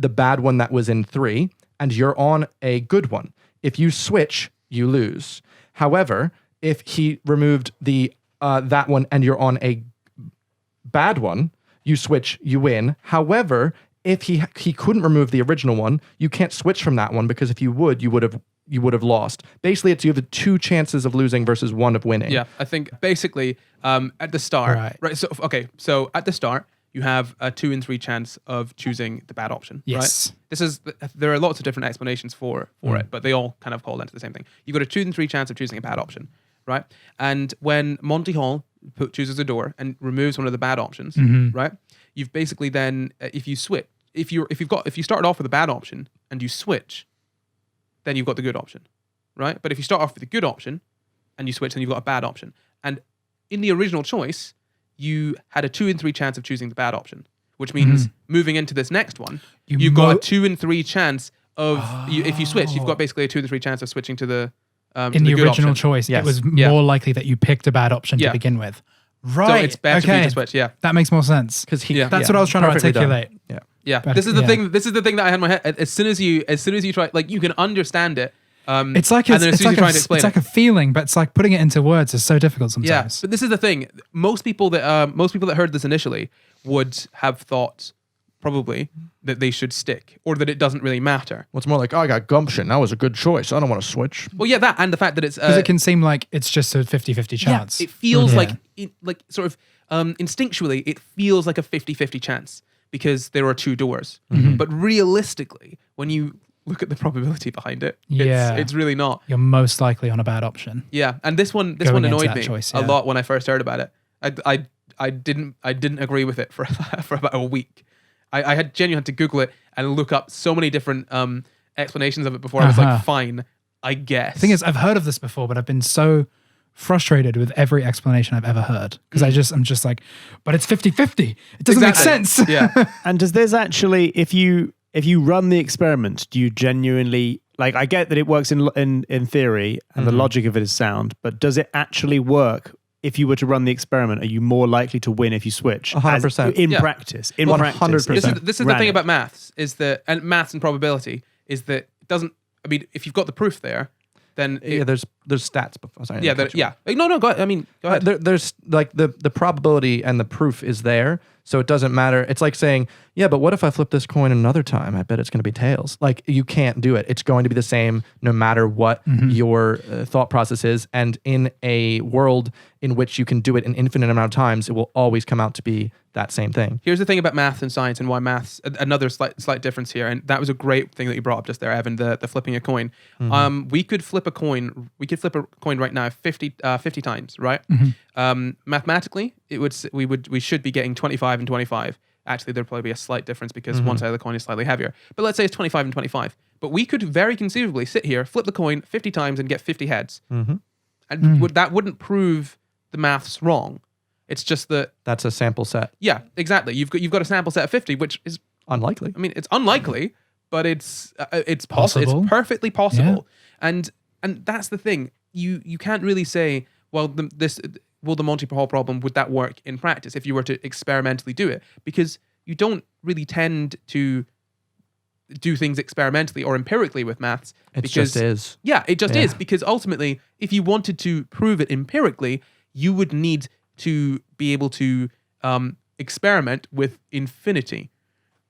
bad one that was in 3, and you're on a good one. If you switch, you lose. However, if he removed the that one and you're on a bad one, you switch, you win. However, if he couldn't remove the original one, you can't switch from that one, because if you would have lost. Basically, you have the 2 chances of losing versus 1 of winning. Yeah, I think basically at the start, Right. So at the start, you have a 2 in 3 chance of choosing the bad option. Yes. Right? There are lots of different explanations for it, but they all kind of call into the same thing. You've got a 2 in 3 chance of choosing a bad option, right? And when Monty Hall chooses a door and removes one of the bad options, right? You've basically then, if you switch, if you started off with a bad option and you switch, then you've got the good option, right? But if you start off with a good option and you switch, then you've got a bad option. And in the original choice, you had a 2 in 3 chance of choosing the bad option, which means moving into this next one, you've got a 2 in 3 chance of if you switch, you've got basically a 2 in 3 chance of switching to the In the good original option. choice, Yes. it was Yeah. more likely that you picked a bad option Yeah. to begin with. Right. So it's better for you to switch. Yeah. That makes more sense. Because That's what I was trying to articulate. Yeah. Yeah, But- this is the yeah. thing. This is the thing that I had in my head. As soon as you try, like, you can understand it It's like and then as soon as you try to explain it's like a feeling, but it's like putting it into words is so difficult sometimes. Yeah, but this is the thing. Most people that heard this initially would have thought probably that they should stick, or that it doesn't really matter. What's more like, oh, I got gumption. That was a good choice. I don't want to switch. Well, yeah, that and the fact that it's Because it can seem like it's just a 50-50 chance. it feels Yeah. like sort of instinctually, it feels like a 50-50 chance because there are two doors. But realistically, when you look at the probability behind it, Yeah. it's really not. You're most likely on a bad option. Yeah, and this one Going into annoyed that me choice, a yeah. lot when I first heard about it. I didn't agree with it for about a week. I had genuinely had to Google it and look up so many different explanations of it before I was like, fine, I guess. The thing is, I've heard of this before, but I've been so frustrated with every explanation I've ever heard. Because I'm just like, but it's 50-50. It doesn't make sense. Yeah. And does this actually, if you run the experiment, do you genuinely, like, I get that it works in theory and the logic of it is sound, but does it actually work? If you were to run the experiment, are you more likely to win if you switch? 100%. In practice. In 100%. practice. This is the thing about maths, is that, and maths and probability, is that it doesn't, I mean, if you've got the proof there, then there's stats before. Sorry, No, go ahead. There's like the probability and the proof is there, so it doesn't matter. It's like saying, yeah, but what if I flip this coin another time? I bet it's going to be tails. Like, you can't do it. It's going to be the same no matter what your thought process is. And in a world in which you can do it an infinite amount of times, it will always come out to be that same thing. Here's the thing about math and science and why maths, another slight difference here, and that was a great thing that you brought up just there, Evan, the flipping a coin. We could flip a coin right now 50 times, right? Mathematically, we should be getting 25 and 25. Actually, there'd probably be a slight difference because one side of the coin is slightly heavier. But let's say it's 25 and 25. But we could very conceivably sit here, flip the coin 50 times and get 50 heads. And that wouldn't prove the maths wrong. It's just that That's a sample set. yeah, exactly. You've got a sample set of 50, which is, Unlikely. I mean, it's unlikely, but it's possible. Possible. It's perfectly possible. And that's the thing. You can't really say, well, the Monty Hall problem, would that work in practice if you were to experimentally do it? Because you don't really tend to do things experimentally or empirically with maths. It just is. Yeah, it just is. Because ultimately, if you wanted to prove it empirically, you would need to be able to experiment with infinity.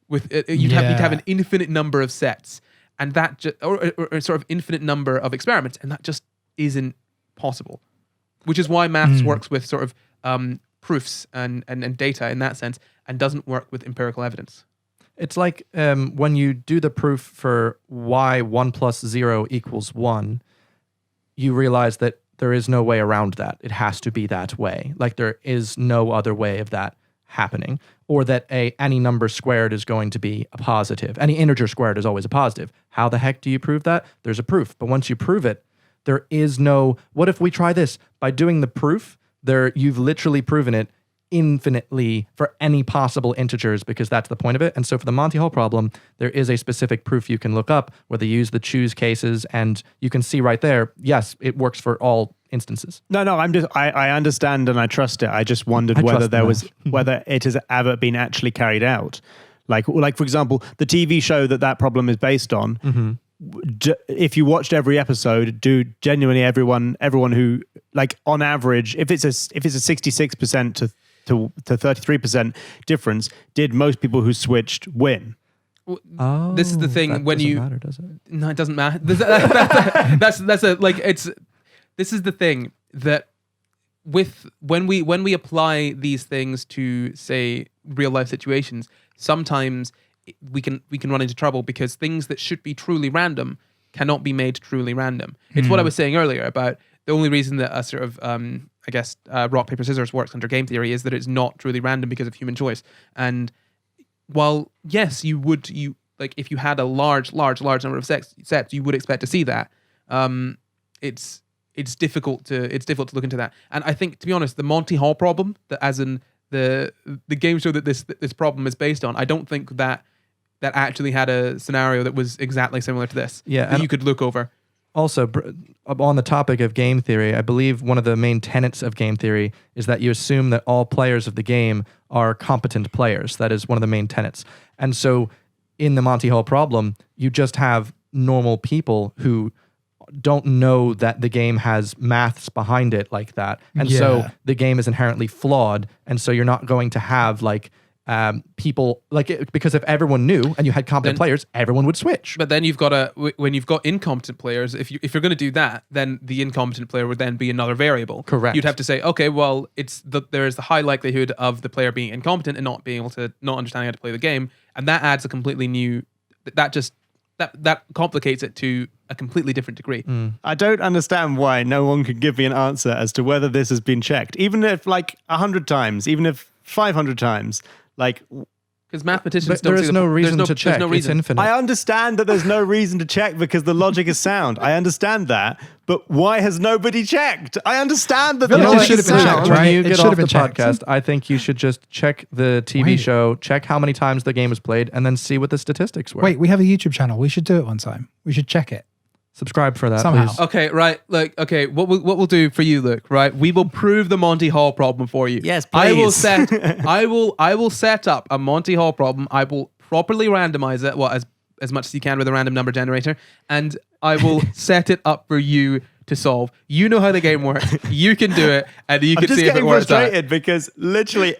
You'd have an infinite number of sets, and that or sort of infinite number of experiments, and that just isn't possible. Which is why maths works with sort of proofs and data in that sense, and doesn't work with empirical evidence. It's like when you do the proof for why 1 + 0 = 1, you realize that there is no way around that. It has to be that way. Like, there is no other way of that happening. Or that any number squared is going to be a positive. Any integer squared is always a positive. How the heck do you prove that? There's a proof. But once you prove it, there is no, what if we try this? By doing the proof, you've literally proven it infinitely for any possible integers, because that's the point of it. And so for the Monty Hall problem, there is a specific proof you can look up where they use the choose cases, and you can see right there, yes, it works for all instances. No, I understand and I trust it. I just wondered whether it has ever been actually carried out. Like for example, the TV show that problem is based on, if you watched every episode, do genuinely everyone who, like, on average, if it's a 66% to 33% difference, did most people who switched win? Oh, this is the thing when you matter, does it? No, it doesn't matter. This is the thing that when we apply these things to, say, real life situations, sometimes we can run into trouble because things that should be truly random cannot be made truly random. It's what I was saying earlier about the only reason that a sort of rock paper scissors works under game theory is that it's not truly random because of human choice. And while yes, if you had a large number of sets, you would expect to see that. It's difficult to look into that. And I think, to be honest, the Monty Hall problem, that as in the game show that this problem is based on, I don't think that actually had a scenario that was exactly similar to this. Yeah, that you could look over. Also, on the topic of game theory, I believe one of the main tenets of game theory is that you assume that all players of the game are competent players. That is one of the main tenets. And so in the Monty Hall problem, you just have normal people who don't know that the game has maths behind it like that, and so the game is inherently flawed, and so you're not going to have like people because if everyone knew and you had competent players, everyone would switch. But then when you've got incompetent players, if you're going to do that, then the incompetent player would then be another variable. Correct. You'd have to say, okay, well, there is the high likelihood of the player being incompetent and not understanding how to play the game, and that adds a completely new that complicates it to a completely different degree. I don't understand why no one could give me an answer as to whether this has been checked, even if like 100 times, even if 500 times. Like, because mathematicians there is no reason to check. No reason. It's infinite. I understand that there's no reason to check because the logic is sound. I understand that, but why has nobody checked? I understand that the logic is sound. When you get off the podcast, I think you should just check the TV show, check how many times the game was played, and then see what the statistics were. Wait, we have a YouTube channel. We should do it one time. We should check it. Subscribe for that, Somehow. please. Okay, right. Like, okay, what we'll do for you, Luke, right? We will prove the Monty Hall problem for you. Yes, please. I will set up a Monty Hall problem. I will properly randomize it, as much as you can with a random number generator, and I will set it up for you to solve. You know how the game works. You can do it, and you can see if it works out. I'm just getting frustrated because literally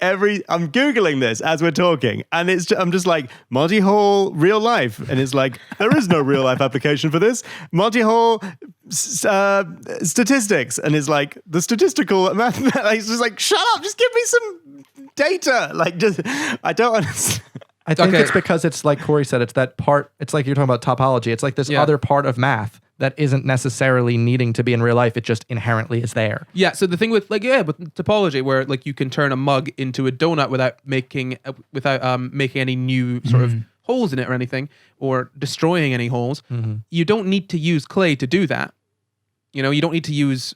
I'm Googling this as we're talking, and I'm just like, Monty Hall real life, and it's like, there is no real life application for this. Monty Hall statistics, and it's like, the statistical mathematics. It's just like, shut up, just give me some data. Like, just, I don't understand. I think it's because it's like Corey said, it's that part, it's like you're talking about topology. It's like this other part of math that isn't necessarily needing to be in real life. It just inherently is there. Yeah. So the thing with with topology, where like you can turn a mug into a donut without making any new sort of holes in it or anything, or destroying any holes, you don't need to use clay to do that. You know, you don't need to use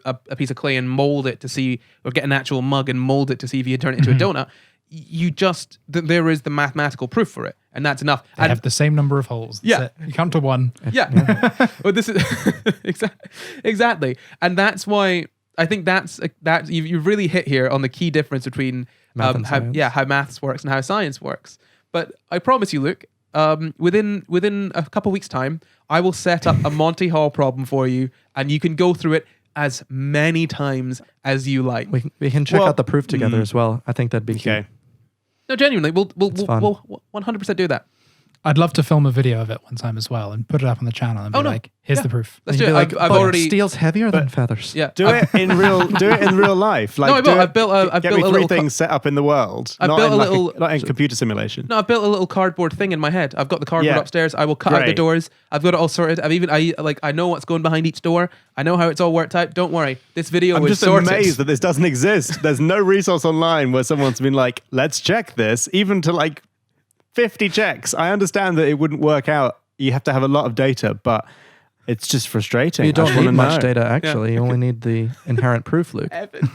a piece of clay and mold it to see, or get an actual mug and mold it to see if you can turn it into a donut. You just, there is the mathematical proof for it, and that's enough. They have the same number of holes. That's it. You count to one. Yeah. Well, this is exactly, and that's why I think that you've really hit here on the key difference between how maths works and how science works. But I promise you, Luke, within a couple weeks' time, I will set up a Monty Hall problem for you, and you can go through it as many times as you like. We can check out the proof together as well. I think that'd be okay. Cute. No, genuinely, we'll 100% do that. I'd love to film a video of it one time as well and put it up on the channel and be like, here's the proof. Let's do it. Like, I've already steel's heavier than feathers. Yeah. Do it in real life. Like, no, I've built a three little things set up in the world. Not in computer simulation. No, I've built a little cardboard thing in my head. I've got the cardboard upstairs. I will cut out the doors. I've got it all sorted. I know what's going behind each door. I know how it's all worked out. Don't worry. This video is sorted. I'm just amazed that this doesn't exist. There's no resource online where someone's been like, let's check this, even to like 50 checks. I understand that it wouldn't work out. You have to have a lot of data, but it's just frustrating. You don't need much data, actually. You only need the inherent proof, Luke. Evan.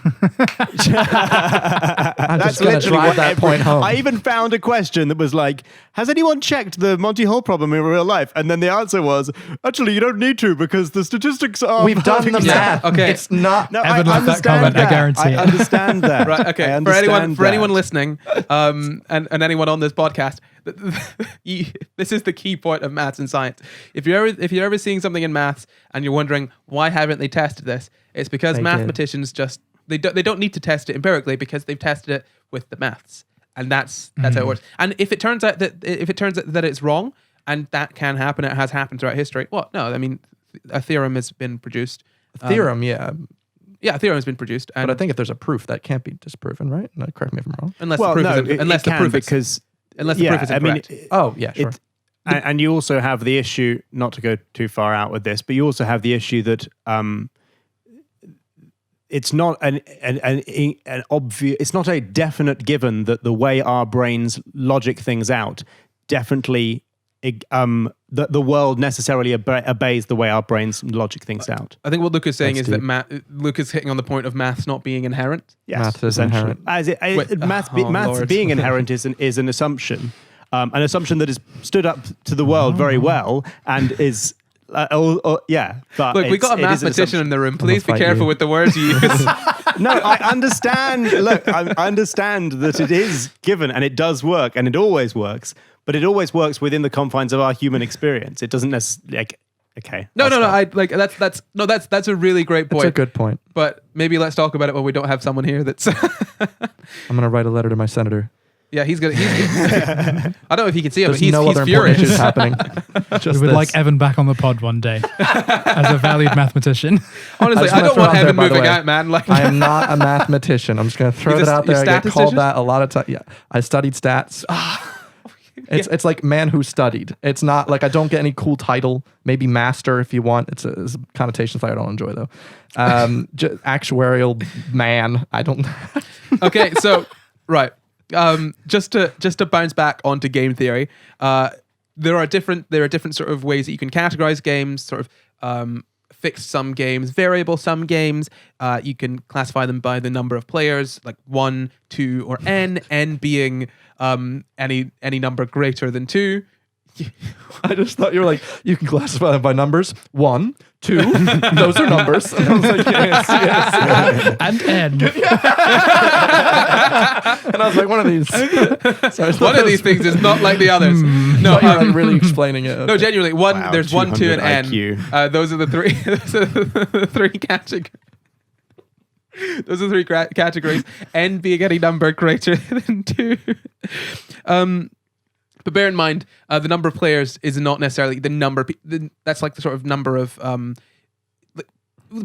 I'm just going to drive that point home. I even found a question that was like, has anyone checked the Monty Hall problem in real life? And then the answer was, actually, you don't need to because the statistics are... We've done the math. Okay. It's not... No, Evan left that comment, I guarantee I understand that. Right, okay. For anyone listening, and anyone on this podcast, this is the key point of maths and science. If you're ever seeing something in maths and you're wondering why haven't they tested this, it's because mathematicians just they don't need to test it empirically because they've tested it with the maths, and that's how it works. And if it turns out that it's wrong, and that can happen, it has happened throughout history. Well, no, I mean a theorem has been produced. A theorem has been produced. But I think if there's a proof, that can't be disproven, right? No, correct me if I'm wrong. Unless the proof is incorrect. I mean, sure. And you also have the issue, not to go too far out with this, but you also have the issue that it's not an obvious, it's not a definite given that the way our brains logic things out definitely that the world necessarily obeys the way our brains logic things out. I think what Luke is saying is that Luke is hitting on the point of maths not being inherent. Yes, math is inherent. Maths being inherent is an assumption. An assumption that has stood up to the world very well and is, but look, we got a mathematician in the room. Please be careful with the words you use. No, I understand. Look, I understand that it is given and it does work and it always works, but it always works within the confines of our human experience. It doesn't necessarily Okay. No, I'll no, no. stop. That's a really great point. It's a good point. But maybe let's talk about it when we don't have someone here that's. I'm gonna write a letter to my senator. Yeah, he's gonna. I don't know if he can see it, There's but he's no other furious. important issues happening. We would like Evan back on the pod one day as a valued mathematician. Honestly, I don't want Evan moving out, man. Like, I am not a mathematician. I'm just gonna throw that out there. I get called that a lot of times. Yeah, I studied stats. It's like man who studied. It's not like I don't get any cool title. Maybe master if you want. It's a connotations I don't enjoy though. Actuarial man. I don't. Okay, so right. Just to bounce back onto game theory, there are different sort of ways that you can categorize games, sort of fixed sum games, variable sum games. You can classify them by the number of players, like 1, 2, or n being any number greater than 2. I just thought you were like, you can classify them by numbers. 1, 2, those are numbers. And I was like, yes. And N. And I was like, one of these. Sorry, One of these things is not like the others. No, you're like really explaining it. No, genuinely, Wow, there's 1, 2, and N. IQ. Those are the three. Those are the three categories. Those are three categories. N being any number greater than 2. But bear in mind, the number of players is not necessarily the number. That's like the sort of number of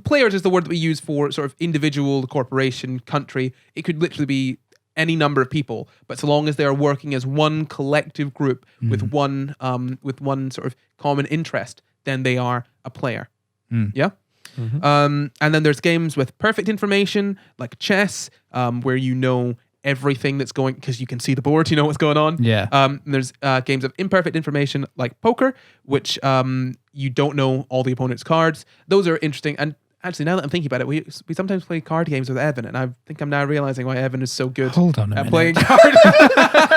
players is the word that we use for sort of individual, corporation, country. It could literally be any number of people, but so long as they are working as one collective group with one sort of common interest, then they are a player. Yeah. Mm-hmm. And then there's games with perfect information, like chess, where you know everything that's going, because you can see the board, you know what's going on. Yeah. There's games of imperfect information like poker, which you don't know all the opponent's cards. Those are interesting. And actually, now that I'm thinking about it, we sometimes play card games with Evan, and I think I'm now realizing why Evan is so good at playing cards.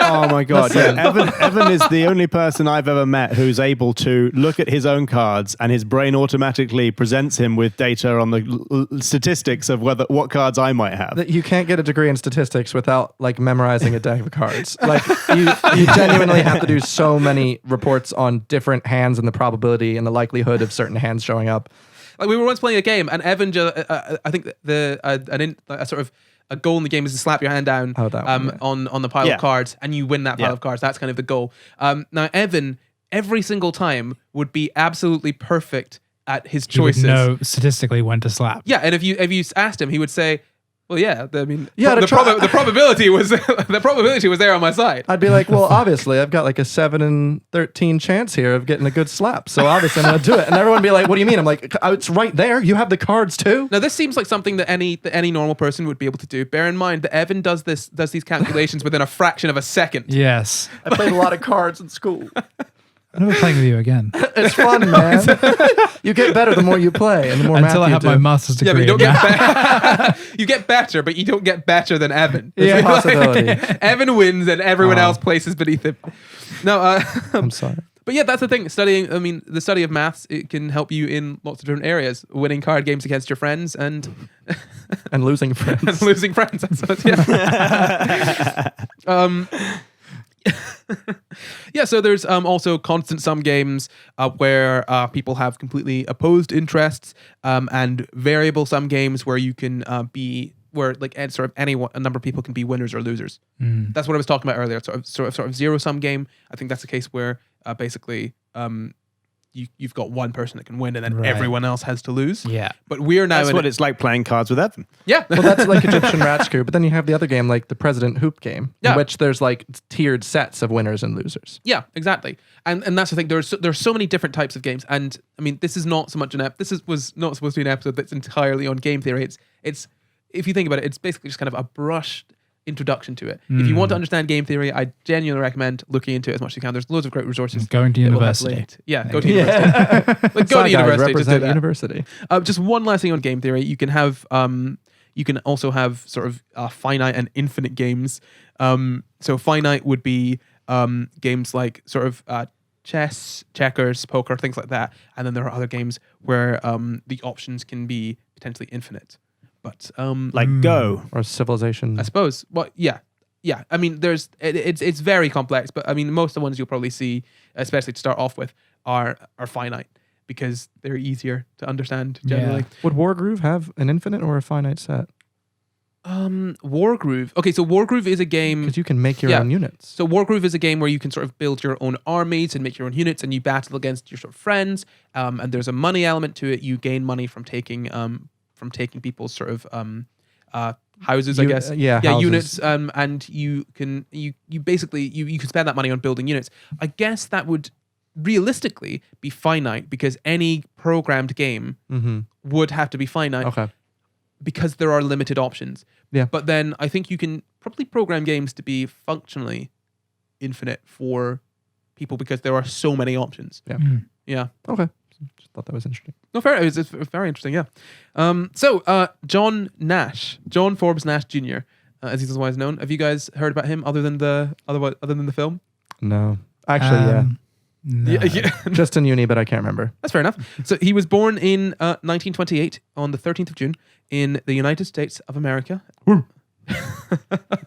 Oh my god! Yeah. Evan is the only person I've ever met who's able to look at his own cards, and his brain automatically presents him with data on the statistics of what cards I might have. You can't get a degree in statistics without like memorizing a deck of cards. Like you genuinely have to do so many reports on different hands and the probability and the likelihood of certain hands showing up. Like we were once playing a game, and Evan, I think a sort of a goal in the game is to slap your hand down on the pile of cards, and you win that pile of cards. That's kind of the goal. Now Evan, every single time, would be absolutely perfect at his choices. He would know statistically when to slap. Yeah, and if you asked him, he would say, well, yeah. I mean, the probability was there on my side. I'd be like, well, obviously, I've got like a 7 in 13 chance here of getting a good slap, so obviously I'm going to do it. And everyone would be like, what do you mean? I'm like, it's right there. You have the cards too. Now, this seems like something that any normal person would be able to do. Bear in mind that Evan does these calculations within a fraction of a second. Yes. I played a lot of cards in school. I'm never playing with you again. It's fun, man. You get better the more you play, and the more until I have my master's degree. Yeah, but you don't get you get better, but you don't get better than Evan. Yeah, possibility. Evan wins, and everyone else places beneath him. No, I'm sorry. But yeah, that's the thing. The study of maths, it can help you in lots of different areas. Winning card games against your friends and losing friends. And losing friends. I suppose, yeah. Yeah, so there's also constant sum games where people have completely opposed interests, and variable sum games where you can where like sort of a number of people can be winners or losers. That's what I was talking about earlier. Sort of zero sum game. I think that's the case where basically you've got one person that can win, and then everyone else has to lose. Yeah. But we're now that's what it's like playing cards with Evan. Yeah. Well, that's like Egyptian Ratschku. But then you have the other game, like the President Hoop game, in which there's like tiered sets of winners and losers. Yeah, exactly. And that's the thing. There's so many different types of games. And I mean, this is not so much was not supposed to be an episode that's entirely on game theory. It's if you think about it, it's basically just kind of a brushed introduction to it. If you want to understand game theory, I genuinely recommend looking into it as much as you can. There's loads of great resources. Going to university. Yeah, go to university. Like, go to university. Just do that. University. Just one last thing on game theory. You can have you can also have sort of finite and infinite games. So finite would be games like sort of chess, checkers, poker, things like that. And then there are other games where the options can be potentially infinite. But like Go or Civilization, I suppose. Well, yeah. I mean, it's very complex, but I mean, most of the ones you'll probably see, especially to start off with, are finite. because they're easier to understand generally. Would Wargroove have an infinite or a finite set? Wargroove. Okay, so Wargroove is a game Because you can make your own units. So Wargroove is a game where you can sort of build your own armies and make your own units, and you battle against your sort of friends. And there's a money element to it. You gain money from taking people's sort of houses, I guess. Houses. Units. And you can basically spend that money on building units. I guess that would realistically be finite because any programmed game would have to be finite. Okay. Because there are limited options. Yeah. But then I think you can probably program games to be functionally infinite for people because there are so many options. Yeah. Yeah. Okay. Just thought that was interesting. No, fair. It's very interesting, yeah. So John Nash, John Forbes Nash Jr., as he's otherwise known. Have you guys heard about him other than the film? No. Actually, yeah. No. Yeah. Just in uni, but I can't remember. That's fair enough. So he was born in 1928 on the 13th of June in the United States of America.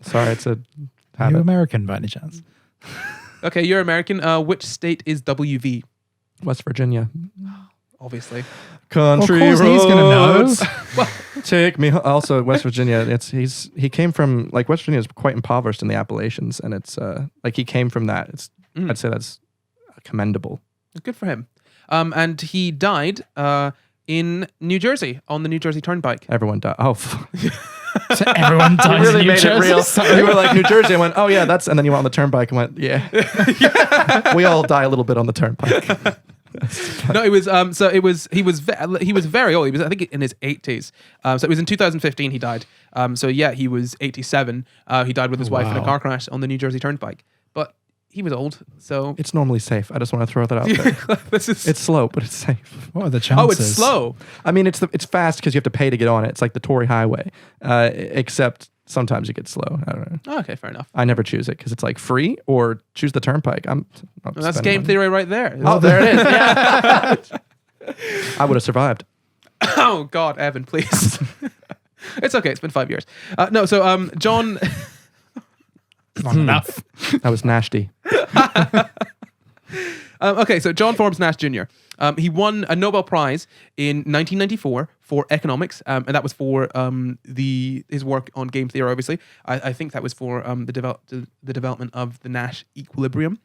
Sorry, it's a Are habit. you American by any chance? Okay, you're American. Which state is WV? West Virginia. Obviously. Country Well, of course he's gonna roads. know. Take me. Also, West Virginia. He came from like West Virginia is quite impoverished in the Appalachians, and it's like he came from that. I'd say that's commendable. Good for him. And he died in New Jersey on the New Jersey Turnpike. Everyone died. Oh, So everyone dies really in New made Jersey. it real. Sorry. You were like New Jersey. I went, oh yeah, that's. And then you went on the turnpike and went, yeah. We all die a little bit on the turnpike. No, it was he was very old. He was I think in his 80s. So it was in 2015 he died. So yeah, he was 87. He died with his wife in a Wow. car crash on the New Jersey Turnpike. But he was old, so It's normally safe. I just want to throw that out there. It's slow, but it's safe. What are the chances? Oh, it's slow. I mean, it's fast because you have to pay to get on it. It's like the Tory Highway, except sometimes it gets slow. I don't know. Oh, okay, fair enough. I never choose it because it's like free or choose the turnpike. I'm Well, that's spending game money. theory right there. Oh, there it is. Yeah. I would have survived. Oh God, Evan, please. It's okay. It's been 5 years. No, so John. Not enough. That was nasty. Okay, so John Forbes Nash Jr. He won a Nobel Prize in 1994 for economics, and that was for his work on game theory. Obviously, I think that was for the development of the Nash equilibrium.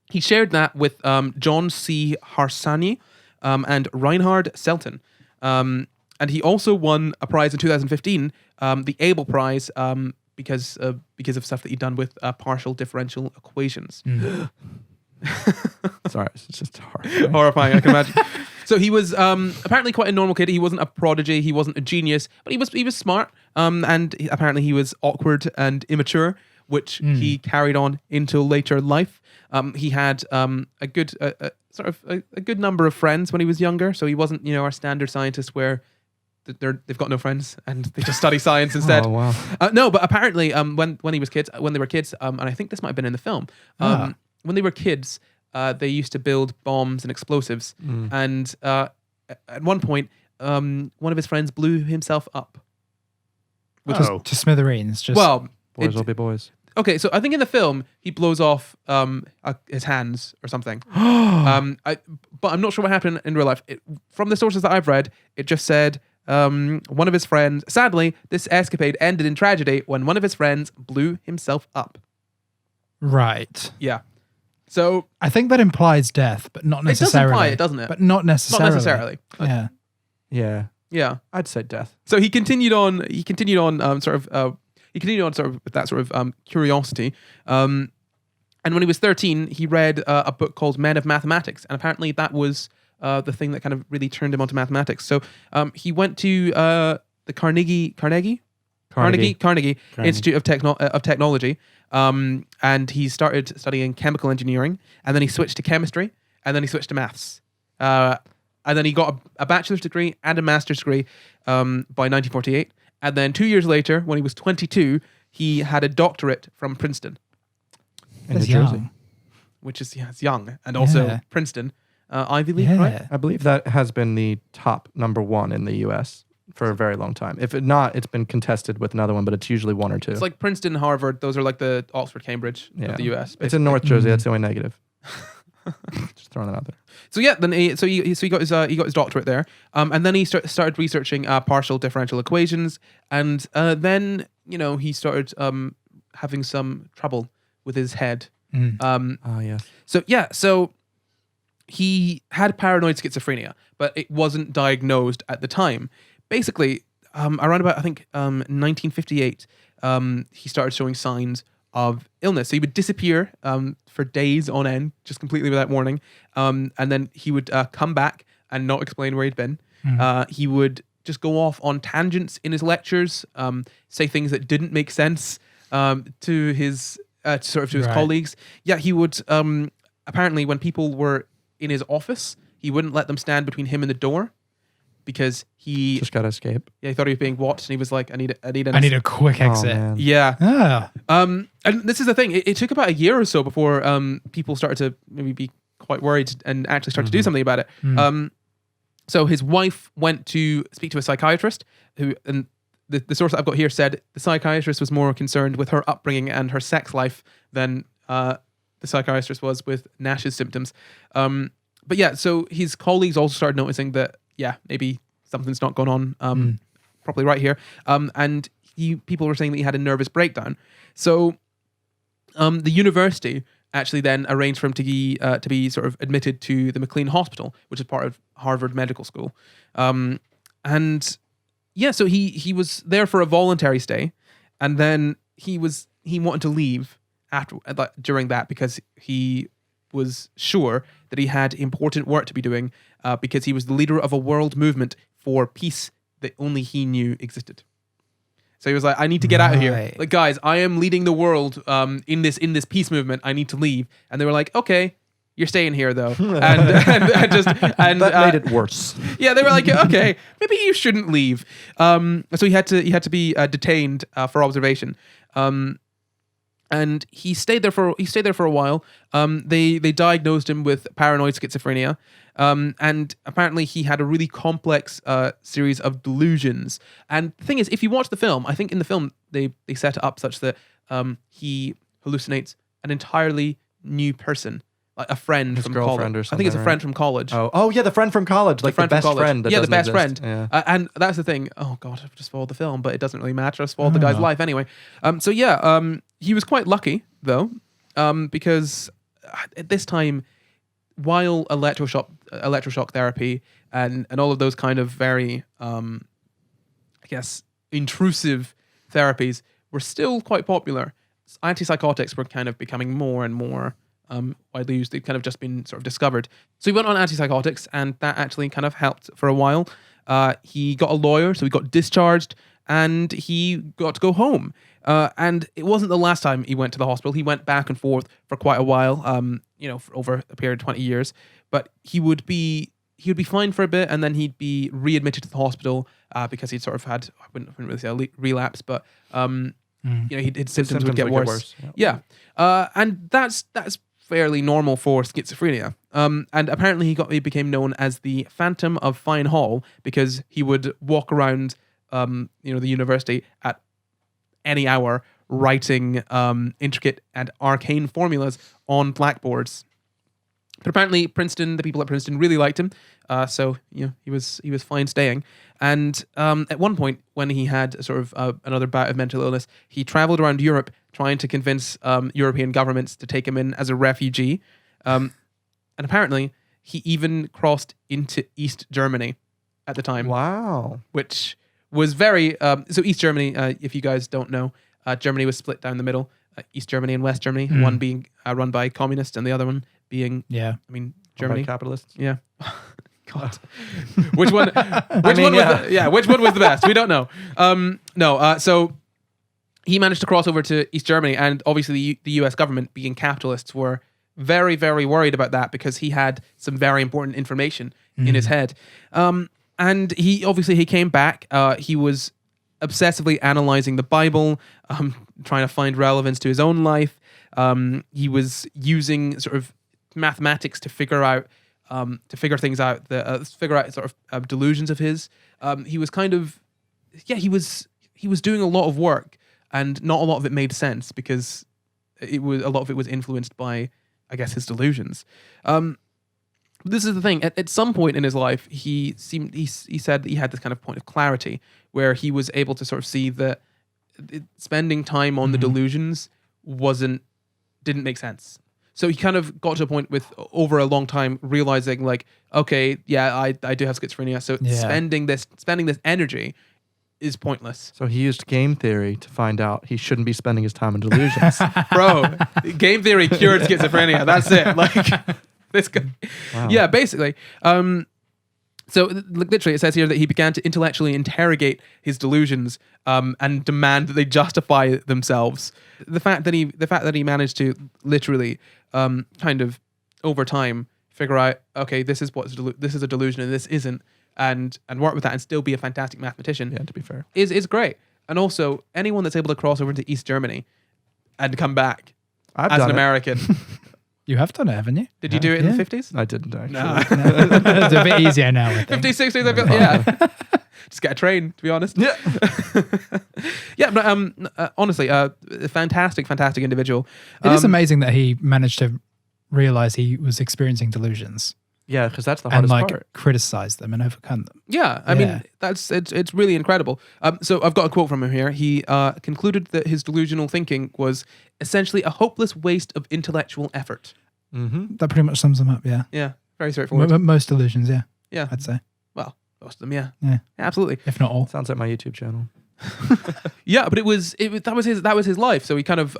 He shared that with John C. Harsanyi and Reinhard Selten, and he also won a prize in 2015, the Abel Prize. Because of stuff that he'd done with partial differential equations. Sorry, it's just hard. Horrifying, I can imagine. So he was apparently quite a normal kid. He wasn't a prodigy. He wasn't a genius, but he was smart. Apparently he was awkward and immature, which he carried on into later life. He had a good number of friends when he was younger. So he wasn't our standard scientist where they've got no friends and they just study science instead. Oh wow! No, but apparently, when they were kids, and I think this might have been in the film. When they were kids, they used to build bombs and explosives, and at one point, one of his friends blew himself up. To smithereens. Just Boys will be boys. Okay, so I think in the film he blows off his hands or something. But I'm not sure what happened in real life. From the sources that I've read, it just said. One of his friends, sadly, this escapade ended in tragedy when one of his friends blew himself up. Right. Yeah. So I think that implies death, but not necessarily. It does imply it, doesn't it? But not necessarily. Not necessarily. Yeah. Yeah, Yeah. I'd say death. So he continued on with that sort of curiosity. And when he was 13, he read a book called Men of Mathematics, and apparently that was the thing that kind of really turned him onto mathematics. So he went to the Carnegie Institute of Technology, and he started studying chemical engineering, and then he switched to chemistry, and then he switched to maths. And then he got a bachelor's degree and a master's degree by 1948. And then 2 years later, when he was 22, he had a doctorate from Princeton. In New That's Jersey. young. Which is it's young, and also Yeah. Princeton, Ivy League, Yeah. right? I believe that has been the top #1 in the U.S. for a very long time. If it not, it's been contested with another one, but it's usually one or two. It's like Princeton, Harvard. Those are like the Oxford, Cambridge of the US. It's in North Jersey. That's the only negative. Just throwing that out there. So yeah, then he got his doctorate there, and then he started researching partial differential equations, and then he started having some trouble with his head. Yes. So he had paranoid schizophrenia, but it wasn't diagnosed at the time. Basically, around about, I think, 1958, he started showing signs of illness. So he would disappear for days on end, just completely without warning. And then he would come back and not explain where he'd been. He would just go off on tangents in his lectures, say things that didn't make sense to his colleagues. Yeah, he would, apparently when people were in his office, he wouldn't let them stand between him and the door, because he just gotta escape. Yeah, he thought he was being watched, and he was like, "I need a quick exit." Man. Yeah. And this is the thing. It took about a year or so before people started to maybe be quite worried and actually start to do something about it. So his wife went to speak to a psychiatrist, who, and the source that I've got here said the psychiatrist was more concerned with her upbringing and her sex life than the psychiatrist was with Nash's symptoms. But yeah, so his colleagues also started noticing that, yeah, maybe something's not going on properly right here. And people were saying that he had a nervous breakdown. So the university actually then arranged for him to be sort of admitted to the McLean Hospital, which is part of Harvard Medical School. And yeah, so he was there for a voluntary stay, and then he wanted to leave during that, because he was sure that he had important work to be doing, because he was the leader of a world movement for peace that only he knew existed. So he was like, I need to get out of here. Like, guys, I am leading the world in this peace movement. I need to leave. And they were like, okay, you're staying here though. and that made it worse. Yeah, they were like, okay, maybe you shouldn't leave. So he had to be detained for observation. And he stayed there for a while. They diagnosed him with paranoid schizophrenia, and apparently he had a really complex series of delusions. And the thing is, if you watch the film, I think in the film they set it up such that he hallucinates an entirely new person, like a friend His from girlfriend college. or I think it's a something, friend from college. Oh yeah, the friend from college, like the best friend. Yeah, the best exist. friend. Yeah. And that's the thing. Oh god, I've just spoiled the film, but it doesn't really matter. I spoiled the guy's life anyway. So yeah, he was quite lucky though, because at this time, while electroshock therapy and all of those kind of very, I guess, intrusive therapies were still quite popular, antipsychotics were kind of becoming more and more widely used. They'd kind of just been sort of discovered. So he went on antipsychotics, and that actually kind of helped for a while. He got a lawyer, so he got discharged, and he got to go home. And it wasn't the last time he went to the hospital. He went back and forth for quite a while, for over a period of 20 years. But he would be fine for a bit, and then he'd be readmitted to the hospital because he'd sort of had, I wouldn't really say a relapse, but his symptoms would get worse. Yeah. And that's fairly normal for schizophrenia. And apparently he became known as the Phantom of Fine Hall, because he would walk around the university at any hour writing intricate and arcane formulas on blackboards. But apparently the people at Princeton really liked him, so he was fine staying. And at one point, when he had sort of another bout of mental illness, he traveled around Europe trying to convince European governments to take him in as a refugee. And apparently, he even crossed into East Germany at the time. Wow. Which was very... so East Germany, if you guys don't know, Germany was split down the middle. East Germany and West Germany, one being run by communists and the other one being... Yeah. I mean, Germany. Capitalists. Yeah. God. Which one was the best? We don't know. So he managed to cross over to East Germany, and obviously the US government, being capitalists, were very, very worried about that, because he had some very important information in his head. And he came back. He was obsessively analyzing the Bible, trying to find relevance to his own life. He was using sort of mathematics to figure things out, figure out sort of delusions of his. He was kind of, he was doing a lot of work, and not a lot of it made sense, because a lot of it was influenced by, I guess, his delusions. This is the thing. At some point in his life, he said that he had this kind of point of clarity where he was able to sort of see that spending time on the delusions didn't make sense. So he kind of got to a point with over a long time realizing like, okay, yeah, I do have schizophrenia. So spending this energy is pointless. So he used game theory to find out he shouldn't be spending his time in delusions. Bro, game theory cured schizophrenia. That's it. Like this guy. Wow. Yeah, basically. So literally it says here that he began to intellectually interrogate his delusions and demand that they justify themselves. The fact that he managed to literally kind of over time figure out, okay, this is a delusion and this isn't, and work with that and still be a fantastic mathematician. Yeah, to be fair, is great. And also anyone that's able to cross over into East Germany and come back as an American. You have done it, haven't you? Did you do it in the 50s? I didn't actually. No. It's a bit easier now, I think. 50s, 60s, I feel, yeah. Just get a train, to be honest. Yeah. Yeah, but honestly, a fantastic individual. It is amazing that he managed to realize he was experiencing delusions Yeah, because that's the and hardest part. criticize them and overcome them. Yeah, I mean, it's really incredible. So I've got a quote from him here. He concluded that his delusional thinking was essentially a hopeless waste of intellectual effort. Mm-hmm. That pretty much sums them up, yeah. Yeah, very straightforward. Most delusions, yeah. Yeah, I'd say. well, most of them, yeah. Yeah. Absolutely. If not all. Sounds like my YouTube channel. Yeah, but that was his life. So he kind of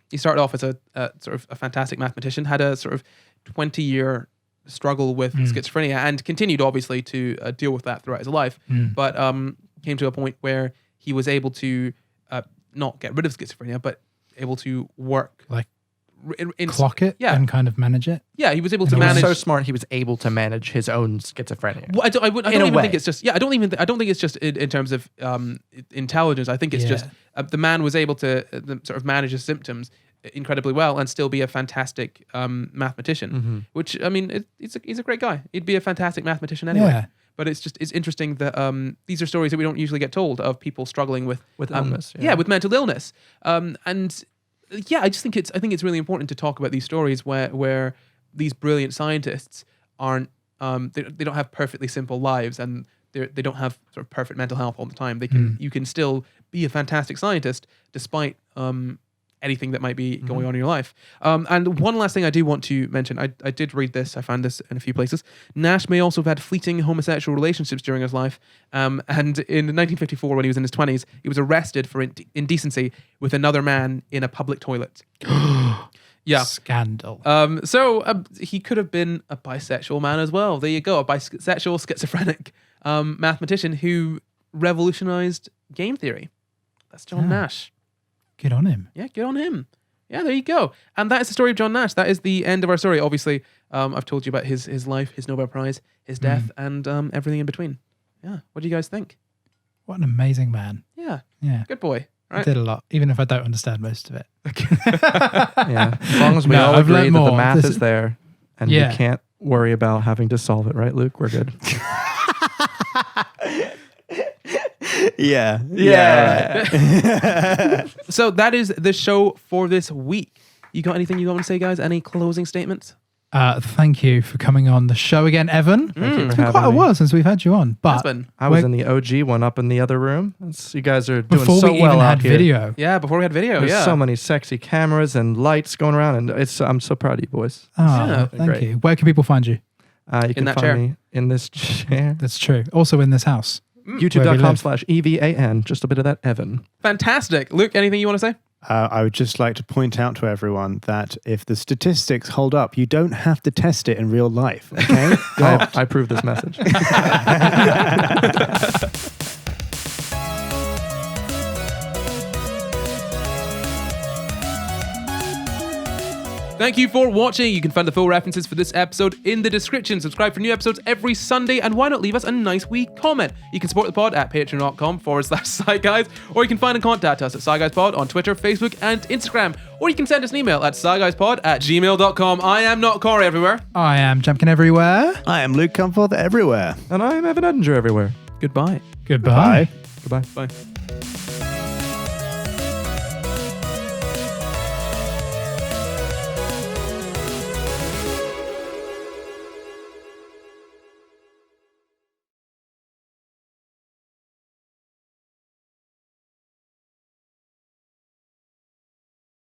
he started off as a sort of a fantastic mathematician, had a sort of 20-year struggle with schizophrenia, and continued obviously to deal with that throughout his life. But came to a point where he was able to not get rid of schizophrenia, but able to work clock it and kind of manage it. Yeah, he was able to He was manage. so smart, he was able to manage his own schizophrenia. Well, I don't even think it's just. Yeah, I don't think it's just in terms of intelligence. I think it's just the man was able to sort of manage his symptoms incredibly well and still be a fantastic mathematician. Which I mean, he's a great guy. He'd be a fantastic mathematician anyway. Yeah. But it's interesting that these are stories that we don't usually get told of people struggling with illness. Yeah, with mental illness. And yeah, I think it's really important to talk about these stories where these brilliant scientists aren't they don't have perfectly simple lives, and they don't have sort of perfect mental health all the time. You can still be a fantastic scientist despite anything that might be going on in your life. And one last thing I do want to mention, I did read this, I found this in a few places. Nash may also have had fleeting homosexual relationships during his life. And in 1954, when he was in his 20s, he was arrested for indecency with another man in a public toilet. Yeah. Scandal. So he could have been a bisexual man as well. There you go, a bisexual schizophrenic mathematician who revolutionized game theory. That's John Nash. Good on him. Yeah, good on him. Yeah, there you go. And that is the story of John Nash. That is the end of our story. Obviously, I've told you about his life, his Nobel Prize, his death, and everything in between. Yeah. What do you guys think? What an amazing man. Yeah. Yeah. Good boy. Right? He did a lot, even if I don't understand most of it. Yeah. As long as we all I've agree learned that the more. math This is is- there and we can't worry about having to solve it, right, Luke? We're good. Yeah. So that is the show for this week. You got anything you want to say, guys? Any closing statements? Thank you for coming on the show again, Evan. Thank you for It's been quite a having me. while since we've had you on, but I was in the OG one up in the other room. You guys are doing before so we well even out had here. video. Yeah, before we had video. There's yeah. so many sexy cameras and lights going around, and I'm so proud of you boys. Oh, Yeah, thank great. you. Where can people find you? You can that find chair. me in this chair. That's true. Also in this house. Where we YouTube.com/EVAN. Just a bit of that Evan. Fantastic. Luke, anything you want to say? I would just like to point out to everyone that if the statistics hold up, you don't have to test it in real life. Okay? I approve this message. Thank you for watching. You can find the full references for this episode in the description. Subscribe for new episodes every Sunday, and why not leave us a nice wee comment? You can support the pod at patreon.com/SciGuys, or you can find and contact us at SciGuysPod on Twitter, Facebook, and Instagram, or you can send us an email at SciGuysPod@gmail.com. I am not Corey everywhere. I am Jumpkin everywhere. I am Luke Comforth everywhere. And I'm Evan Edinger everywhere. Goodbye. Goodbye. Goodbye. Bye.